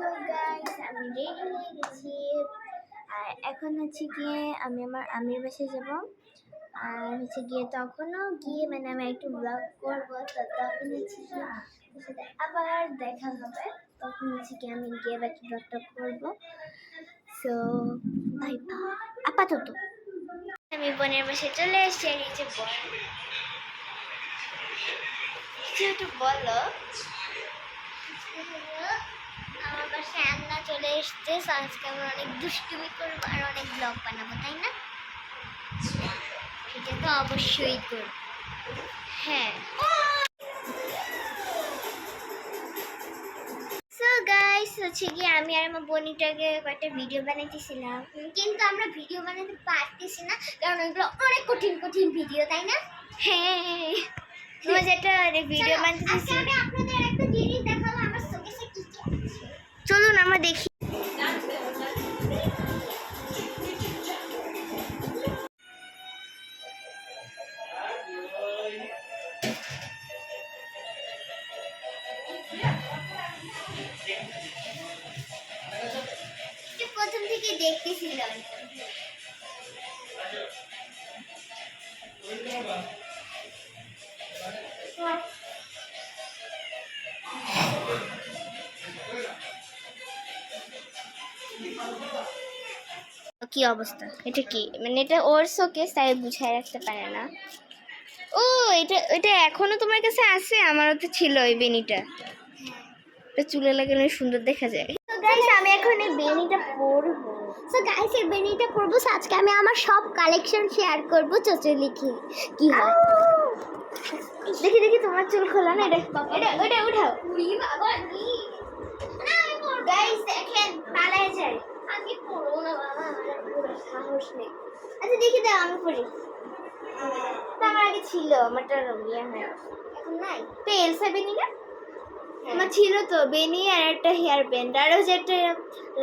So guys আমি ready হয়ে গেছি আর এখন হচ্ছে গিয়ে আমি আমার আমির বাসায় যাব আর হচ্ছে গিয়ে তখনও গিয়ে মানে আমি একটু ব্লগ করবো তো তখন হচ্ছে গিয়ে ওর সাথে আবার দেখা হবে তখন হচ্ছে গিয়ে আমি গিয়ে বাকি ব্লগটা করবো সো বাই বাই আপাতত আমি বোনের বাসায় চলে এসেছি আর এই যে বোন একটু বলো আমার বাসায় আন্না চলে এসছে আজকে আমরা অনেক দুষ্টুমি করবো আর অনেক ব্লগ বানাবো তাই না সেটা তো অবশ্যই করব হ্যাঁ সো গাইস হচ্ছে কি আমি আর আমার বোনিটাকে একটা ভিডিও বানাইতেছিলাম কিন্তু আমরা ভিডিও বানাতে পারতেছি না কারণ ওইগুলো অনেক কঠিন কঠিন ভিডিও তাই না হ্যাঁ আমরা যেটা ভিডিও বানাইতেছি আমি আপনাদের একটা জিনিস দেখাবো আমার শোকেসে কি কি আছে চলুন আমরা দেখি প্রথম থেকে দেখতেছিলাম কি অবস্থা এটা কি মানে এটা ওর শোকেস তাই বুঝায় রাখতে পারে না ও এটা এটা এখনো তোমার কাছে আছে আমারও তো ছিল ওই বেনিটা এটা চুলে লাগালে সুন্দর দেখা যায় তো গাইস আমি এখন এই বেনিটা পরবো সো গাইস এই বেনিটা পরবো আজকে আমি আমার সব কালেকশন শেয়ার করব চোচে লিখি কি হয় দেখি দেখি তোমার চুল খোলা না এটা এটা উঠাও উই বাবা নি না আমি পরব গাইস দেখেন পালায় যায় আমি পরবো না বাবা আমার পুরো সাহস নেই আচ্ছা দেখি দাও আমি পরি তো আমার আগে ছিল আমারটা ইয়ে হয় এখন নাই তো এলসা বেনি না আমার ছিল তো বেনি আর একটা হেয়ার ব্যান্ড আর হচ্ছে একটা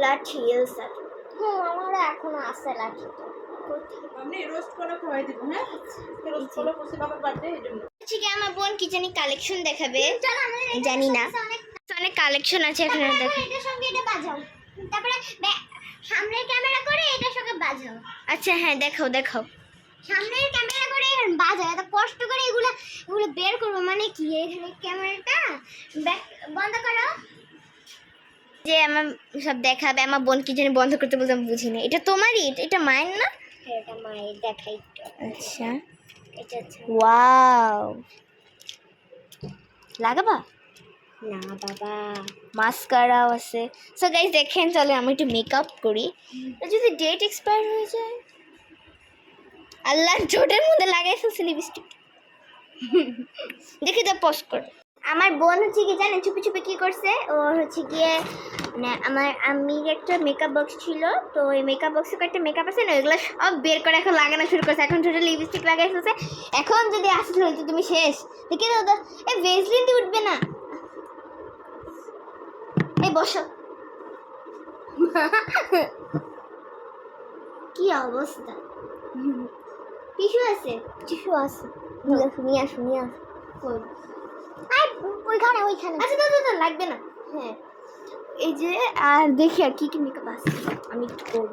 লাঠি এলসা আমার এখনো আছে লাঠিটা আমি রোস্ট করে খাওয়াই দিব হ্যাঁ রোস্ট করে বসে বাবার বার্থডে এজন্য ঠিক আছে আমার বোন কি জানি কালেকশন দেখাবে জানি না অনেক কালেকশন আছে এখানে দেখো এটার সঙ্গে এটা বাজাও তারপরে সামনের ক্যামেরা করে এটার সঙ্গে বাজাও আচ্ছা হ্যাঁ দেখাও দেখাও সামনের ক্যামেরা করে এখন বাজাও এত কষ্ট করে এগুলো বের করব মানে কি এখানে ক্যামেরাটা বন্ধ করো যে আমার সব দেখাবে আমার বোন কি জানি বন্ধ করতে বলতে আমি বুঝি না এটা তোমারই এটা মায়ের না এটা মায়ের দেখাই আচ্ছা এটা ওয়াও লাগাবা না বাবা মাস্কারাও আছে সো গাইস দেখেন চলে আমি একটু মেকআপ করি যদি ডেট এক্সপায়ার হয়ে যায় আল্লাহ ঠোঁটের মধ্যে লাগাই ফেলছি লিপস্টিক দেখি তো পোস্ট কর আমার বোন হচ্ছে কি জানেন চুপি চুপি কি করছে ও হচ্ছে গিয়ে মানে আমার আম্মির একটা মেকআপ বক্স ছিল তো ওই মেকআপ বক্সে একটা মেকআপ আছে না ওইগুলো সব বের করে এখন লাগানো শুরু করছে এখন ঠোঁটে লিপস্টিক লাগাই ফেলছে এখন যদি আসলে হয়তো তুমি শেষ দেখি দাদা এই ভেজলিন দিয়ে উঠবে না এই বসো কি অবস্থা টিস্যু আছে নিয়ে আসো ওইখানে আচ্ছা দাদা লাগবে না হ্যাঁ এই যে আর দেখি আর কি কি মেকআপ আছে আমি একটু করব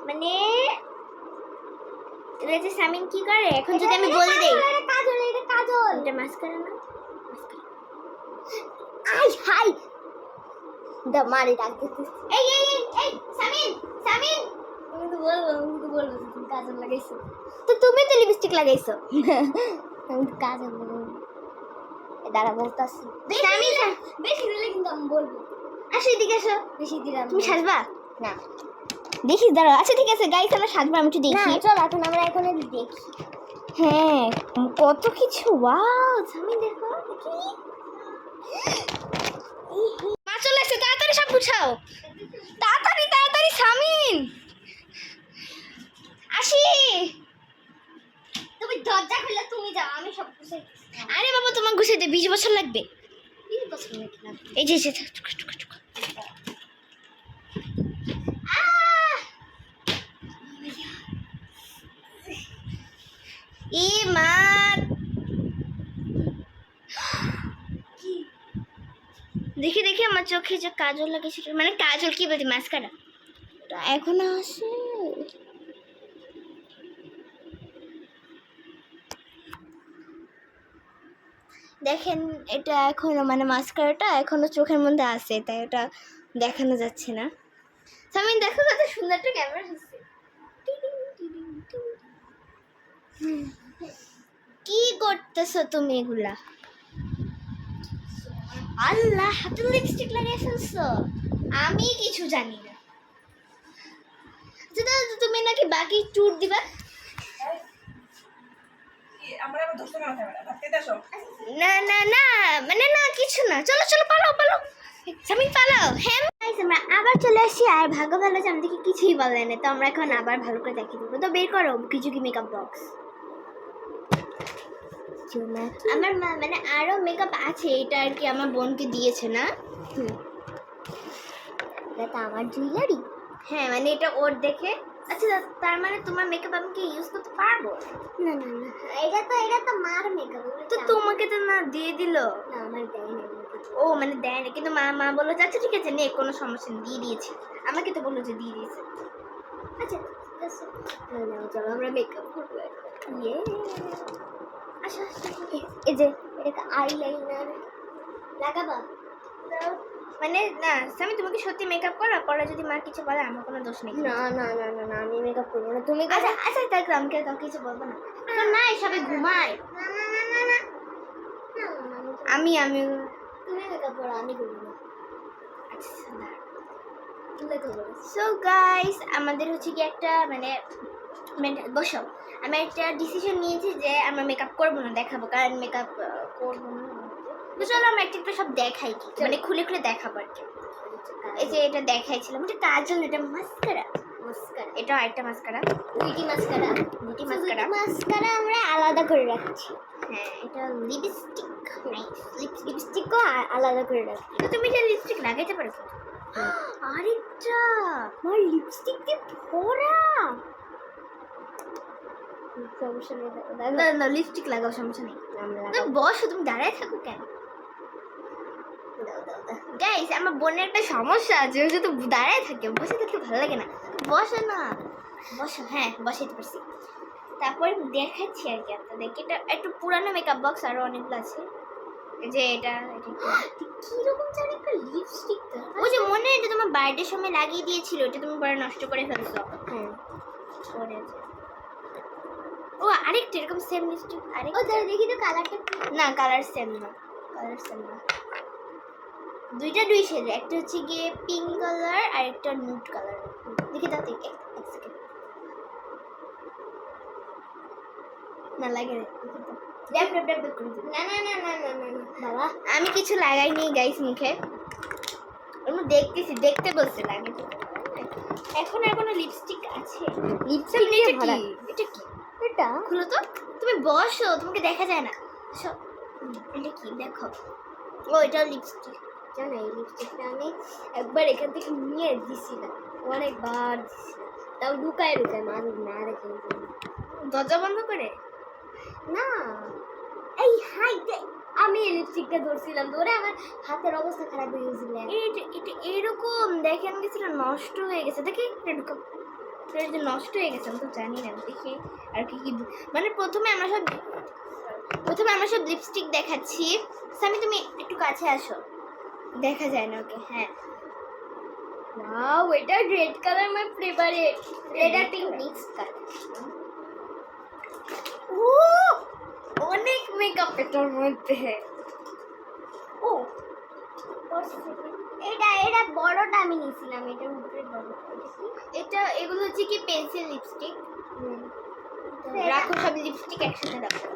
মানে এটা যে সামিন কি করে এখন যদি আমি বলে দেই কাজল এটা মাস্কারা না আই হাই দা মারি ডাকতেছি এই সামিন আমি তো বলবো তুমি কাজল লাগাইছো তো তুমি তো লিপস্টিক লাগাইছো আমি তো কাজল দাঁড়া বলতাছি বেশি দিলে কিন্তু আমি বলবো আসো এদিকে আসো বেশি দিলাম তুমি সাজবা না দেখিস দাঁড়া আচ্ছা ঠিক আছে গাইস আমরা সাজবা আমি একটু দেখি চল এখন আমরা এখন দেখি হ্যাঁ কত কিছু ওয়াও সামিন দেখো দেখি মা চলে এসে তাড়াতাড়ি সব গুছাও তাড়াতাড়ি সামিন আসি তুমি দরজা খুলে তুমি যাও আমি সব গুছাই আরে বাবা তোমার গুছাইতে 20 বছর লাগবে 20 বছর লাগবে এই যে ই মা দেখি আমার চোখে যে কাজল লাগে সেটা মানে কাজল কি বলছি মাস্কারা এখন আসে। দেখেন এটা এখনো মানে মাস্কারাটা এখনো চোখের মধ্যে আছে, তাই ওটা দেখানো যাচ্ছে না। সামিন দেখো কত সুন্দর একটা ক্যামেরা হচ্ছে। কি করতেছো তুমি এগুলা? আল্লাহ, হাতে লিপস্টিক লাগিয়ে ফেলছো, আমি কিছু জানি না। আচ্ছা, তুমি নাকি বাকি ট্যুর দিবা? আমরা আবার ধরতে মারা খাবে না, ভাত খেতে আসো। না না না, মানে না কিছু না, চলো চলো পালাও পালাও, সামিন পালাও। হ্যাঁ guys, আমরা আবার চলে আসি, আর ভাগ্য ভালো যে আমাদেরকে কিছুই বলে না, তো আমরা এখন আবার ভালো করে দেখিয়ে দেবো। তো বের করো কিছু কি মেকআপ বক্স। আমার মানে আরো মেকআপ আছে, এটা আর কি আমার বোনকে দিয়েছে না। এটা আমার জুয়েলারি। হ্যাঁ মানে এটা ওর দেখে। আচ্ছা তার মানে তোমার মেকআপ আমি কি ইউজ করতে পারবো? না না না, এটা তো মার মেকআপ, তো তোমাকে তো না দিয়ে দিল। না আমার দেয় না। ও মানে দেয় না, কিন্তু মা বললো যে আচ্ছা ঠিক আছে নে, কোনো সমস্যা নেই, দিয়ে দিয়েছি। আমাকে তো বললো যে দিয়ে দিয়েছে। আচ্ছা চলো আমরা মেকআপ করবো। ইয়ে আচ্ছা এই যে এটা আইলাইনার লাগাবা মানে না সামি, তুমি কি সত্যি মেকআপ করো? পরে যদি মা কিছু বলে আমার কোনো দোষ নেই। না না না না না, আমি মেকআপ করবো না, তুমি আচ্ছা আচ্ছা তাই আমাকে কিছু বলবো না, কারণ না সবাই ঘুমায়। না না না না না, আমি তুমি মেকআপ করো, আমি করবো না। আচ্ছা সো গাইস, আমাদের হচ্ছে কি একটা মানে বসো, আমি একটা ডিসিশন নিয়েছি যে আমরা মেকআপ করবো না, দেখাবো, কারণ মেকআপ করবো না। তো চলো আমরা একটা সব দেখাই, কি মানে খুলে খুলে দেখাবো আর কি। এই যে এটা দেখাইছিলাম, এটা কাজল, এটা মাস্কারা, এটা আরেকটা মাস্কারা, দুইটি মাস্কারা আমরা আলাদা করে রাখছি। হ্যাঁ এটা লিপস্টিকও আলাদা করে রাখছি। তো তুমি যে লিপস্টিক লাগাইতে পারো। আরেকটা আমার লিপস্টিক দিয়ে ভরা, সমস্যা নেই, না না লিপস্টিক লাগাও, সমস্যা নেই। বসো, তুমি দাঁড়ায় থাকো কেন? গাইস আমার বোনের একটা সমস্যা আছে, ও যদি দাঁড়ায় থাকে, বসে থাকতে ভালো লাগে না। বসো না, বসো। হ্যাঁ বসাইতে পারছি। তারপর দেখাচ্ছি আর কি আপনাদেরকে, এটা একটু পুরানো মেকআপ বক্স, আরো অনেকগুলো আছে। যে এটা কিরকম জানি একটা লিপস্টিক, ওই যে মনে এটা তোমার বার্থডে সময় লাগিয়ে দিয়েছিল, এটা তুমি পরে নষ্ট করে ফেলছো। হ্যাঁ ও আরেকটা এরকম সেম লিপস্টিক, আরেকটা। ও দাঁড়া দেখি তো কালারটা, না কালার সেম না, দুইটা দুই শেড, একটা হচ্ছে গিয়ে পিঙ্ক কালার আর একটা নুড কালার। দেখি তাতে এক সেকেন্ড, না লাগে না, না না না না না না বাবা, আমি কিছু লাগাইনি গাইস মুখে, আমি দেখতে বলছে লাগে। এখন আর কোনো লিপস্টিক আছে? লিপস্টিক এটা কি? এটা খুলো তো, তুমি বসো, তোমাকে দেখা যায় না। এটা কি দেখো? ও এটা লিপস্টিক, জানো এই লিপস্টিকটা আমি একবার এখান থেকে নিয়ে দিছিলাম, অনেকবার দিছিলাম, তাও লুকায় মানুষ না রেখে। দরজা বন্ধ করে না, এই হাইতে আমি এই লিপস্টিকটা ধরছিলাম, ধরে আমার হাতের অবস্থা খারাপ হয়ে গেছিল। এটা এরকম দেখেন গেছিল, নষ্ট হয়ে গেছে। দেখি এরকম নষ্ট হয়ে গেছে, আমি তো জানি না। দেখি আর কি কি মানে প্রথমে আমরা সব লিপস্টিক দেখাচ্ছি। সামি তুমি একটু কাছে আসো, দেখা যায় না। ওকে হ্যাঁ, ওয়াও এটা red colour, my favourite, red আর পিঙ্ক মিক্স কালার। ও অনেক মেকআপ এটার মধ্যে। ও এটা বড়টা আমি নিয়েছিলাম, এটার উপরে বড়। এটা এগুলো হচ্ছে কি পেন্সিল লিপস্টিক। রাখো সব লিপস্টিক একসাথে রাখো,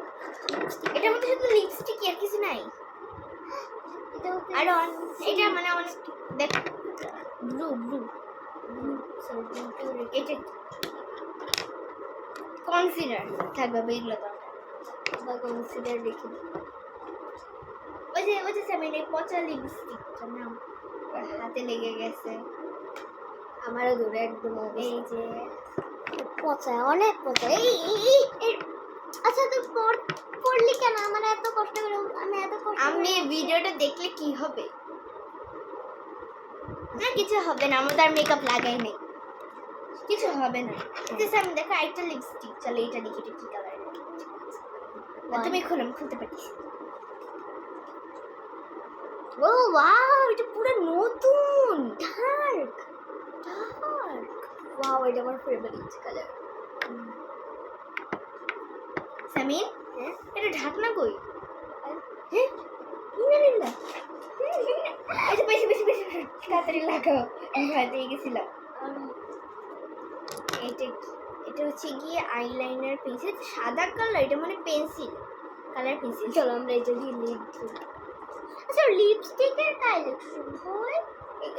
এটার মধ্যে শুধু লিপস্টিক আর কিছু নাই। আর এটা মানে অনেক দেখো ব্লু এটা কনসিলার থাকবে, এগুলো তো কনসিলার দেখি। ওই যে সামনে পচা লিপস্টিকটা না হাতে লেগে গেছে, আমারও দূরে একদম। এই যে পচা, অনেক পচা। এই আচ্ছা তো পড়লি কেন? আমার এত কষ্ট করে, আমি ভিডিওটা দেখলে কি হবে? না কিছু হবে না, আমরা তো আর মেকআপ লাগাই নাই, কিছু হবে না। ঠিক আমি দেখো একটা লিপস্টিক, চলো এটা দেখি এটা কি কালার। তুমি খোলো, আমি খুলতে পারিস। ও ওয়াও, এটা পুরো নতুন ডার্ক ডার্ক। ওয়াও, এটা আমার ফেভারিট কালার। সামিন, এটা ঢাকনা কই? হ্যাঁ না আচ্ছা, বেশি বেশি বেশি তাড়াতাড়ি লাগাও, আমি ভয় পেয়ে গেছিলাম। এটা এটা হচ্ছে গিয়ে আইলাইনার পেন্সিল, সাদা কালার, এটা মানে পেন্সিল কালার পেন্সিল। চলো আমরা এটা দিয়ে লিপ দিই। আচ্ছা লিপস্টিকের কালেকশন হয়,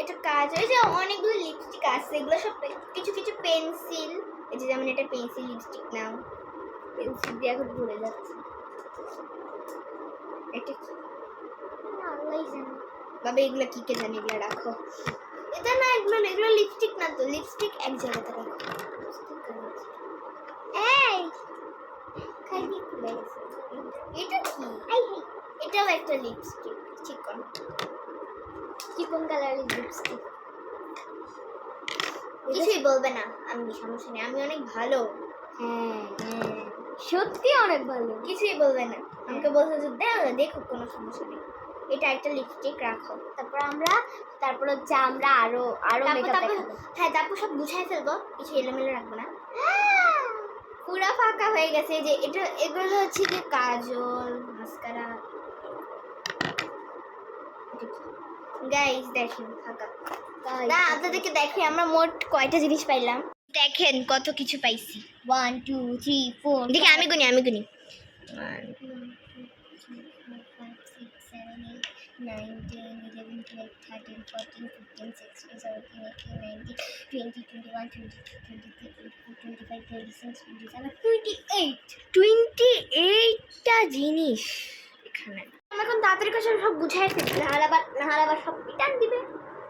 এটা কাজ হয় যে অনেকগুলো লিপস্টিক আছে, এগুলো সব কিছু কিছু পেন্সিল। এই যে যেমন এটা পেন্সিল লিপস্টিক, নাও পেন্সিল দিয়ে এখন ভরে যাচ্ছে। এটা কি আল্লাহই জানে বাবা, এগুলো কি কে জানে, এগুলো রাখো। এটা না, এগুলো লিপস্টিক না তো, লিপস্টিক এক জায়গাতে রাখো। এই খাইনি খুলে গেছে। এটা কি? এটাও একটা লিপস্টিক, চিকন চিকন কালারের লিপস্টিক। কিছুই বলবে না, আমি সমস্যা নেই, আমি অনেক ভালো। হ্যাঁ সত্যি অনেক ভালো, কিছুই বলবে না। আমাকে বলছে যে দেখো কোনো সমস্যা নেই। এটা একটা লিপস্টিক রাখো, তারপর হচ্ছে আমরা আরো মেকআপ দেখাবো। হ্যাঁ তারপর সব গুছাই ফেলবো, কিছু এলোমেলো রাখবো না। পুরা ফাঁকা হয়ে গেছে। যে এটা এগুলো হচ্ছে যে কাজল, মাস্কারা। গাইস দেখেন ফাঁকা না, আপনাদেরকে দেখে আমরা মোট কয়টা জিনিস পাইলাম দেখেন, কত কিছু পাইছি। 1 2 3 4 দেখি, আমি গুনি 1 2 3 4 5 6 7 8 9 10 11 12 13 14 15 16 17 18 19 20 21 22 23 24 25 26 27 28টা জিনিস এখানে। আমরা এখন তাড়াতাড়ি করে সব গুছাই ফেলি, নাহলে আবার সব রিটার্ন দিবে,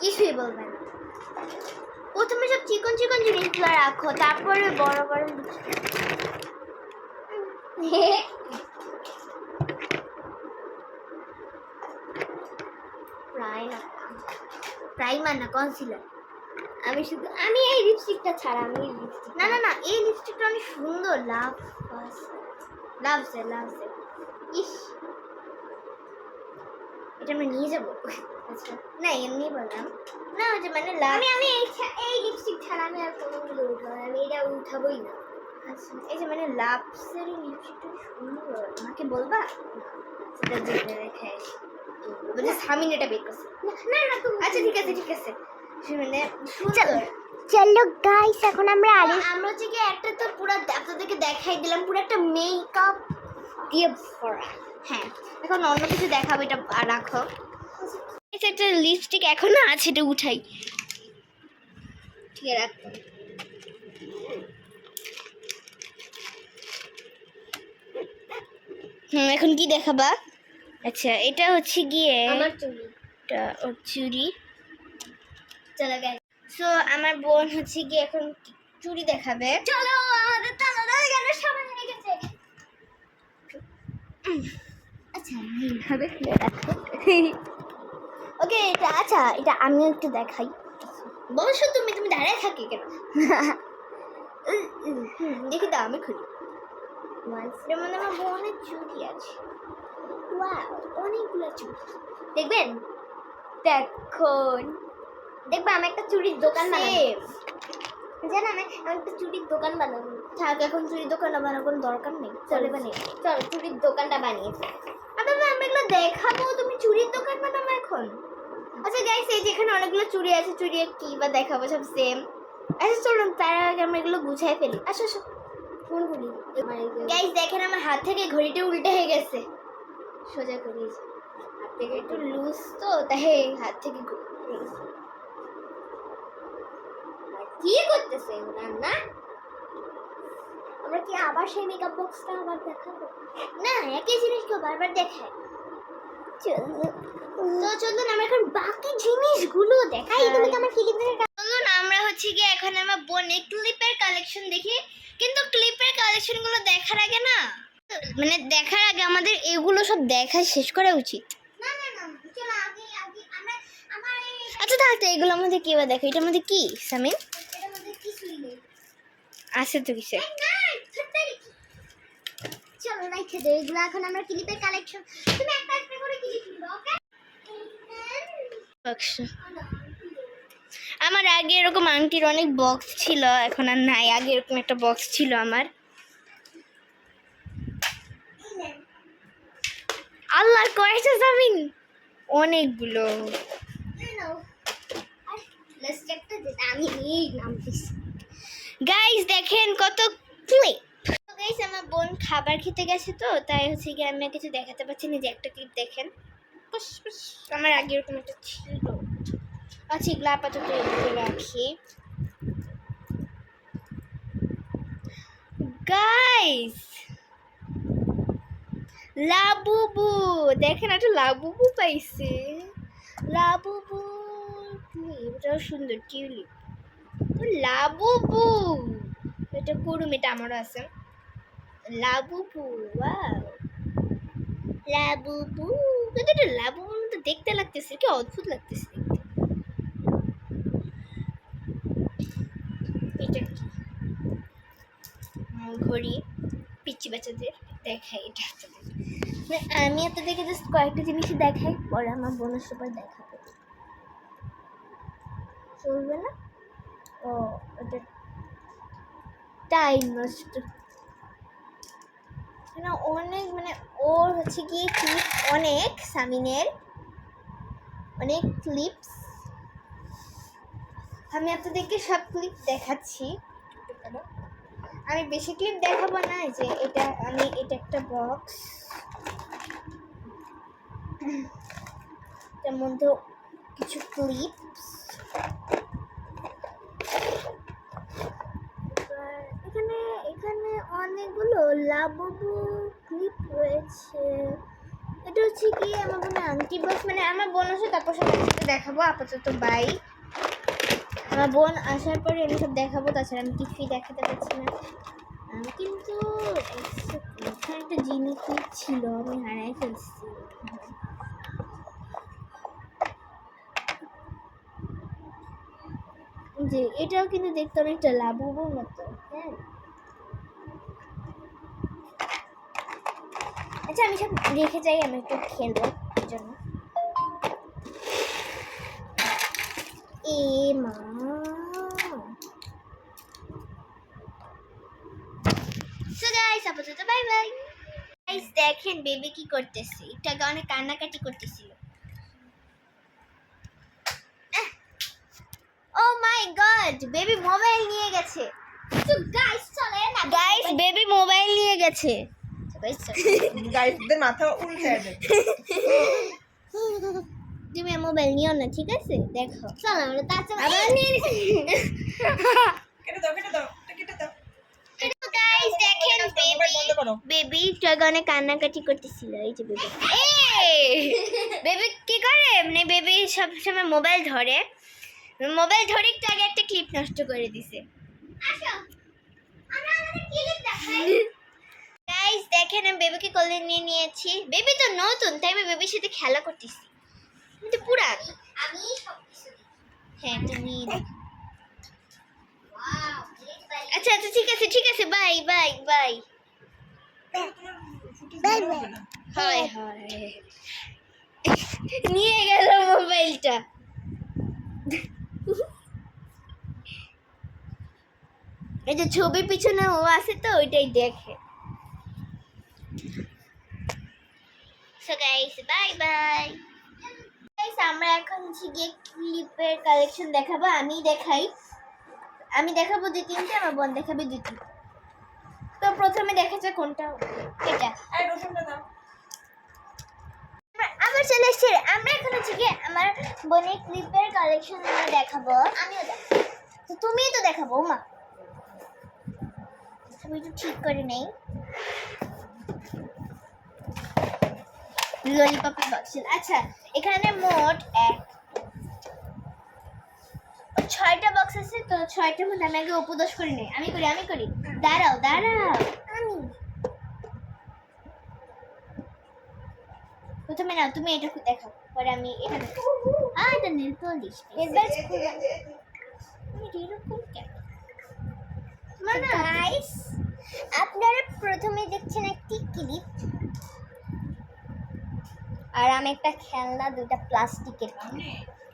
কিছুই বলবে না। প্রথমে সব চিকন চিকন জিনিসগুলো রাখো, তারপরে বড় বড় প্রাইমার না কনসিলার। আমি এই লিপস্টিকটা ছাড়া আমি এই লিপস্টিক না এই লিপস্টিকটা অনেক সুন্দর। লাভসে ইস, এটা আমরা নিয়ে যাবো। আচ্ছা না এমনি বললাম না, ওই যে মানে আমি এই লিপস্টিক ছাড়া আমি আর কোনোগুলো উঠাবো, আমি এটা উঠাবোই না। আচ্ছা এই যে মানে লাভসের লিপস্টিকটা সুন্দর, আমাকে বলবা সেটা দেখে রেখে বলছে সামিন এটা বের করছে। না তুমি আচ্ছা ঠিক আছে মানে সুন্দর। চলো গাইস এখন আমরা হচ্ছে কি একটা তো পুরো আপনাদেরকে দেখাই দিলাম, পুরো একটা মেকআপ দিয়ে ভরা। হ্যাঁ এখন অন্য কিছু দেখাবো, এটা রাখো। একটা লিপস্টিক এখনো আছে, এটা উঠাই, ঠিক আছে রাখো। এখন কি দেখাবা? আচ্ছা এটা হচ্ছে গিয়ে আমার চুড়ি, এটা ওর চুড়ি। চলো গাইস, সো আমার বোন হচ্ছে গিয়ে এখন চুড়ি দেখাবে। চলো আমাদের তাড়াতাড়ি গানের সময় হয়ে গেছে। আচ্ছা এইভাবে খুলে রাখো। ওকে এটা আমিও একটু দেখাই। বলছো তুমি দাঁড়ায় থাকি কেন? দেখি দাও আমি খুলি। এর মধ্যে আমার বোনের চুড়ি আছে। ওয়াও অনেকগুলো চুড়ি, দেখবেন দেখবা আমি একটা চুড়ির দোকান বানাবো। জানো আমি একটা চুড়ির দোকান বানাবো। থাক এখন চুড়ির দোকানটা বানানোর কোনো দরকার নেই, চলো চুড়ির দোকানটা বানিয়েছে। আমরা এগুলো দেখাবো, তুমি চুড়ির দোকান বানাবো এখন। আচ্ছা গাইস এই যেখানে অনেকগুলো চুড়ি আছে, চুড়ি কি বা দেখাবো, সব সেম। আচ্ছা চলুন তার আগে আমরা এগুলো গুছাই ফেলি। আসো কোন ঘড়ি? গাইস দেখেন আমার হাত থেকে ঘড়িটা উল্টে হয়ে গেছে, সোজা করিয়েছি। হাত থেকে একটু লুজ তো তাই হাত থেকে কি করতেছে না। আমরা কি আবার সেই মেকআপ বক্সটা আবার দেখাবো? না একই জিনিসকে বারবার দেখায়। চলুন আমরা এখন বাকি জিনিসগুলো দেখাই। তুমি তো আমার ক্লিপের চলুন আমরা হচ্ছে কি এখন আমার বোনের ক্লিপের কালেকশন দেখি। কিন্তু ক্লিপের কালেকশনগুলো দেখার আগে না, মানে দেখার আগে আমাদের এগুলো সব দেখা শেষ করা উচিত। না চলো আগে আমরা আমার আচ্ছা তাহলে এগুলোর মধ্যে কি বা দেখো, এটার মধ্যে কি সামিন? এটার মধ্যে কিছুই নেই। আছে তো কিসে? চলো রাইখে দে এগুলো, এখন আমরা ক্লিপের কালেকশন। তুমি একটা একটা করে ক্লিপ নিবে, ওকে? বক্স। আমার আগে এরকম আংটির অনেক বক্স ছিল, এখন আর নাই। আগে এরকম একটা বক্স ছিল আমার। আল্লাহর কয়টা সামিন? অনেকগুলো। আমি এই নাম দিছি। গাইস দেখেন কত ক্লিপ। গাইস আমার বোন খাবার খেতে গেছে তো, তাই হচ্ছে কি আমি আর কিছু দেখাতে পারছি না। যে একটা ক্লিপ দেখেন, পুশ পুশ। আমার আগে এরকম একটা ছিল। আচ্ছা এগুলো আপাতত এদিকে রাখি। গাইস লাবুবু দেখেন, একটা লাবুবু পাইছে। লাবুবু এটাও সুন্দর টিউলিপ। লাবুবু এটা করুম, এটা আমারও আছে। Labubu wow, Labubu. কিন্তু এটা লাবুবুর মতো দেখতে লাগতেছে, কি অদ্ভুত লাগতেছে দেখতে। এটা কি? ঘড়ি, পিচ্চি বাচ্চাদের দেখাই এটা আপনাদের। মানে আমি আপনাদেরকে জাস্ট কয়েকটা জিনিসই দেখাই, পরে আমার বোনের সবাই দেখাবো। চলবে না? ও এটা টাইম নষ্ট। মানে অনেক, মানে ওর হচ্ছে কি ক্লিপ অনেক, সামিনের অনেক ক্লিপস। আমি আপনাদেরকে সব ক্লিপ দেখাচ্ছি। আমি বেশি ক্লিপ দেখাবো না। এই যে এটা আমি, এটা একটা বক্স, এটার মধ্যে কিছু ক্লিপস। এখানে এখানে অনেকগুলো লাবুবু ক্লিপ রয়েছে। এটা হচ্ছে কি আমার বোনের আংটি বক্স। মানে আমার বোন আসে তারপর সব একসাথে দেখাবো। আপাতত বাই, আমার বোন আসার পরে আমি সব দেখাবো। তাছাড়া আমি কিছুই দেখাতে পারছি না। কিন্তু এখানে একটা জিনিস ছিল, আমি হারাই ফেলছি। যে এটাও কিন্তু দেখতে অনেকটা লাবুবুর মতো। হ্যাঁ আচ্ছা আমি সব রেখে যাই, আমি একটু খেলবো এর জন্য। এ মা, সো গাইস আপাতত বাই বাই। গাইস দেখেন বেবি কি করতেছে। একটু আগে অনেক কান্নাকাটি করতেছিল। ও মাই গড, বেবি মোবাইল নিয়ে গেছে। তো গাইস চলে না, গাইস বেবি মোবাইল নিয়ে গেছে। গাইসদের মাথা উল্টে দেবে। তুমি মোবাইল নিও না, ঠিক আছে? দেখো চলো আমরা তাছাড়া আবার নিয়ে কেটে দাও, কেটে দাও, কেটে দাও। গাইস দেখেন মোবাইল বন্ধ করো। বেবি অনেক কান্নাকাটি করতেছিল। এই যে বেবি, বেবি কি করে, মানে বেবি সবসময় মোবাইল ধরে। মোবাইল ধরে একটু আগে একটা ক্লিপ নষ্ট করে দিছে। আসো আমরা আমাদের ক্লিপ দেখাই। গাইস দেখেন আমি বেবিকে কোলে নিয়ে নিয়েছি। বেবি তো নতুন, তাই আমি বেবির সাথে খেলা করতেছি। আমি তো পুরান। আমি সব কিছু দিই। হ্যাঁ তুমি। ওয়াও আচ্ছা আচ্ছা ঠিক আছে ঠিক আছে, bye bye bye. Bye bye. হয় হয়, নিয়ে গেল মোবাইলটা। এই যে ছবির পিছনে ও আছে তো, ওইটাই দেখে। So guys bye bye. Guys আমরা এখন হচ্ছে গিয়ে ক্লিপের কালেকশন দেখাবো। আমি দেখাবো 2-3টে, আমার বোন দেখাবে 2টি। তো প্রথমে দেখাচ্ছে কোনটা, এটা। এই রসুনটা দাও। আবার চলে এসছে। আমরা এখন হচ্ছে গিয়ে আমার বোনের ক্লিপের কালেকশন আমরা দেখাবো। আমিও দেখাবো। তো তুমিই তো দেখাবো মা। আমি একটু ঠিক করে নেই। ললিপপের বক্স। আচ্ছা এখানে মোট 6টা বক্স আছে। তো 6টার মধ্যে আমি আগে উপদোষ করি নেই। আমি করি। দাঁড়াও আমি প্রথমে না, তুমি এটা দেখাও। পরে আমি এখানে এটা নেল পলিশ এবার এরকম কেন গাইস আপনারা প্রথমে দেখছেন একটি ক্লিপ আর আমি একটা খেলনা দুটো প্লাস্টিকের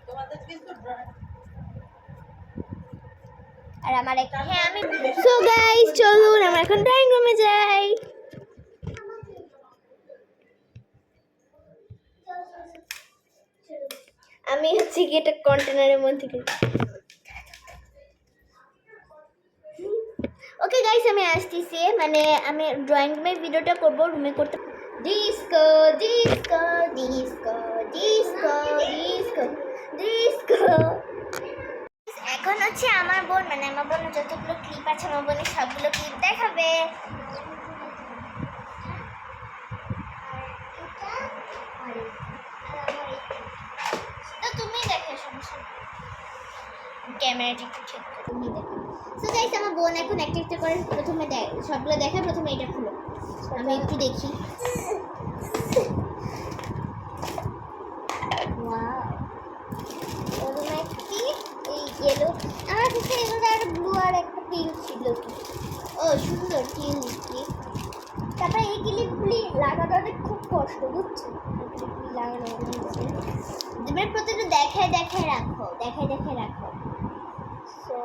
তোমাদের কিন্তু আর আমার একটা হ্যাঁ আমি সো গাইস চলুন আমরা এখন ড্রয়িং রুমে যাই আমি হচ্ছে কি এটা কন্টেনারের মধ্যে ওকে গাইস আমি আসতেছি মানে আমি ড্রয়িং রুমের ভিডিওটা করব রুমে করতে disco disco disco disco disco disco এখন হচ্ছে আমার বোন মানে আমার বোনের যতগুলো ক্লিপ আছে আমার বোনের সবগুলো ক্লিপ দেখাবে তো তুমি দেখো সমস্যা ক্যামেরাটা একটু ঠিক করে তুমি দেখো সো গাইস আমার বোন এখন একটা একটা করে প্রথমে সবগুলো দেখা প্রথমে এটা খুলো আমি একটু দেখি ওয়াও ওরকম একটি এই ইয়েলো আমার কাছে এগুলো একটা ব্লু আর একটা পিঙ্ক ছিল ও সুন্দর ক্লিপ তারপরে এই ক্লিপগুলি লাগানোটা খুব কষ্ট বুঝছো ক্লিপগুলি লাগানো এবার প্রতিটা দেখায় দেখায় রাখো দেখায় দেখায় রাখো সো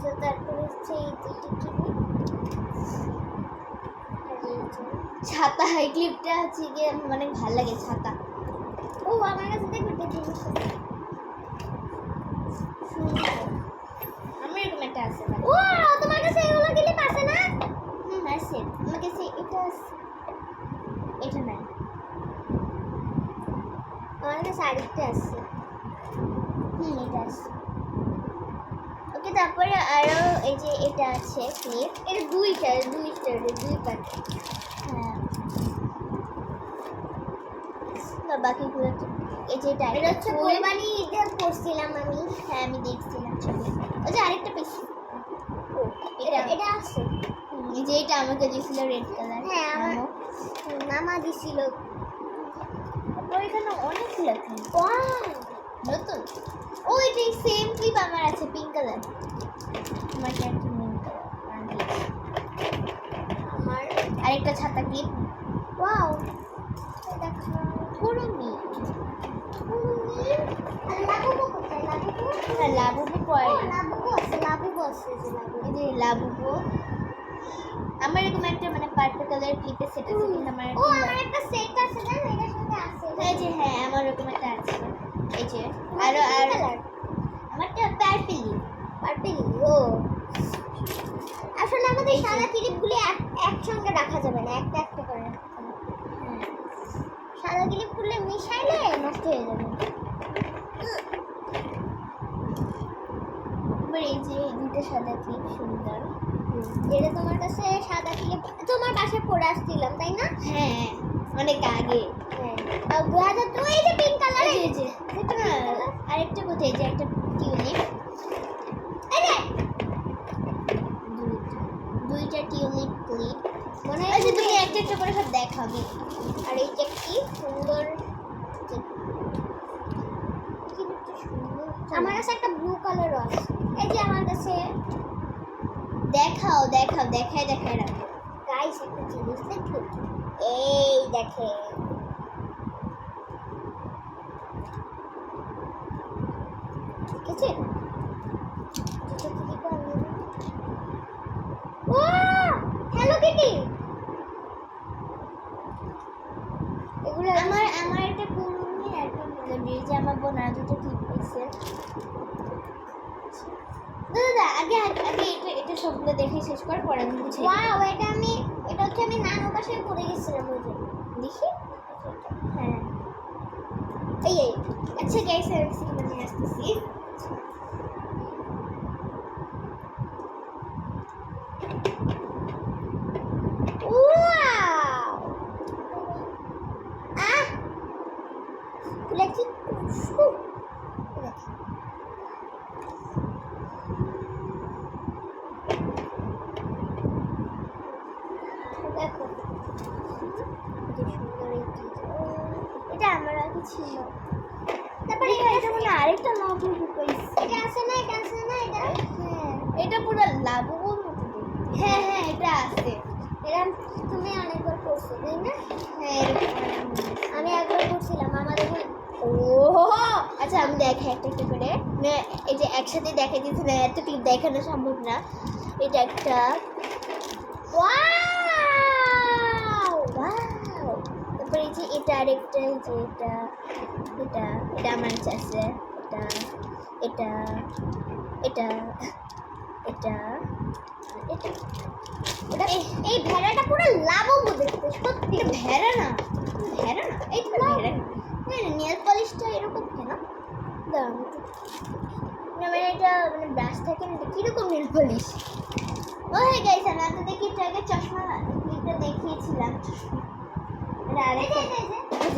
সো তারপরে হচ্ছে এই দুটি ক্লিপ ছাতা এই ক্লিপটা হচ্ছে গিয়ে আমার অনেক ভালো লাগে ছাতা ও আমার কাছে দেখো একটা জিনিস আছে আমার এরকম একটা আছে ও তোমার কাছে এগুলো ক্লিপ আছে না আছে আমার কাছে এটা আছে এটা নাই আমার কাছে আরেকটা আছে এটা আছে ওকে তারপরে আরো এই যে এটা আছে ক্লিপ এটা দুইটা দুই পাট হ্যাঁ বাকিগুলো এই যে এটা হচ্ছে কোরবানি ঈদে করছিলাম আমি হ্যাঁ আমি দেখছিলাম ছবি ওই যে আরেকটা পেয়েছি ও এটা আছে এই যে এটা আমাকে দিয়েছিল রেড কালার হ্যাঁ আমার মামা দিছিল তারপর এখানে অনেকগুলো ক্লিপ নতুন ও এটা সেম ক্লিপ আমার আছে পিঙ্ক কালার আমার একটা পিঙ্ক কালার আমার আরেকটা ছাতা ক্লিপ ওয়াও দেখো কুরুমি আর লাবুবু কোথায় লাবুবু হ্যাঁ লাবুবু পরে লাবুবু আছে এই যে লাবুবু আমার এরকম একটা মানে পার্পল কালারের ক্লিপের সেট আছে কিন্তু আমার আমার একটা সেট আছে না এটার সাথে আছে এই যে হ্যাঁ আমার এরকম একটা আছে এই যে আর আমারটা পার্পল ও আসলে আমাদের সাদা ক্লিপগুলি একসঙ্গে রাখা যাবে না একটা একটা করে রাখতে হবে সাদা ক্লিপগুলো মিশাইলে নষ্ট হয়ে যাবে এবার এই যে দুটো সাদা ক্লিপ সুন্দর যেটা তোমার কাছে সাদা ক্লিপ তোমার বাসায় পরে আসছিলাম তাই না হ্যাঁ অনেক আগে হ্যাঁ 2002 এই যে পিঙ্ক কালার এই যে দেখো না আরেকটা কোথায় যে একটা টিউলিপ আরে দুইটা টিউলিপ ক্লিপ মনে হয় যে তুমি একটা একটা করে সব দেখাবে আর এই যে কি সুন্দর আমার কাছে একটা ব্লু কালার আছে এই যে আমার কাছে দেখাও দেখায় রাখো গাইস একটা জিনিস দেখো এই দেখে ঠিক আছে হ্যালো কিটি এগুলো আমার একটা কুরুমি একটা মেলোডি যে আমার বোন আর দুটো ক্লিপ পেয়েছে দাদা আগে এটা সবগুলো দেখে শেষ কর পরে আমি বুঝি ওয়াও এটা হচ্ছে আমি নানু বাসায় পড়ে গেছিলাম ওই যে দেখি হ্যাঁ এই আচ্ছা গাইস আমি নিয়ে আসতেছি ওয়াও খুলেছি দেখো এটা আমার আগে ছিল ক্লিপটা পুরো লাবুর মতো দেখতে। হ্যাঁ হ্যাঁ এটা আছে। এরকম তুমি অনেকবার করছো তাই না? হ্যাঁ এরকম আমি একবার করছিলাম আমাদের এখানে। ও আচ্ছা আমি দেখাই একটা একটা করে না, এই যে একসাথে দেখা দিচ্ছে না, এত ক্লিপ দেখানো সম্ভব না। এটা একটা ওয়াও ওয়াও, তারপরে এই যে এটা আরেকটা, এই যে এটা এটা এটা আমার কাছে আছে, এটা এটা এটা এটা এটা এই ভেড়াটা পুরো লাবঙ্গ দেখতে সত্যি। এটা ভেড়া না, ভেড়া না, এই তো ভেড়া হ্যাঁ নেল পলিশটা এরকম কেন? দাঁড়ান একটু। না মানে এটা মানে ব্রাশ থাকে না, এটা কিরকম নেল পলিশ। ও হ্যাঁ গাইস আমি আপনাদের কি আগে চশমা ক্লিপটা দেখিয়েছিলাম, চশমা এটা আরেকটা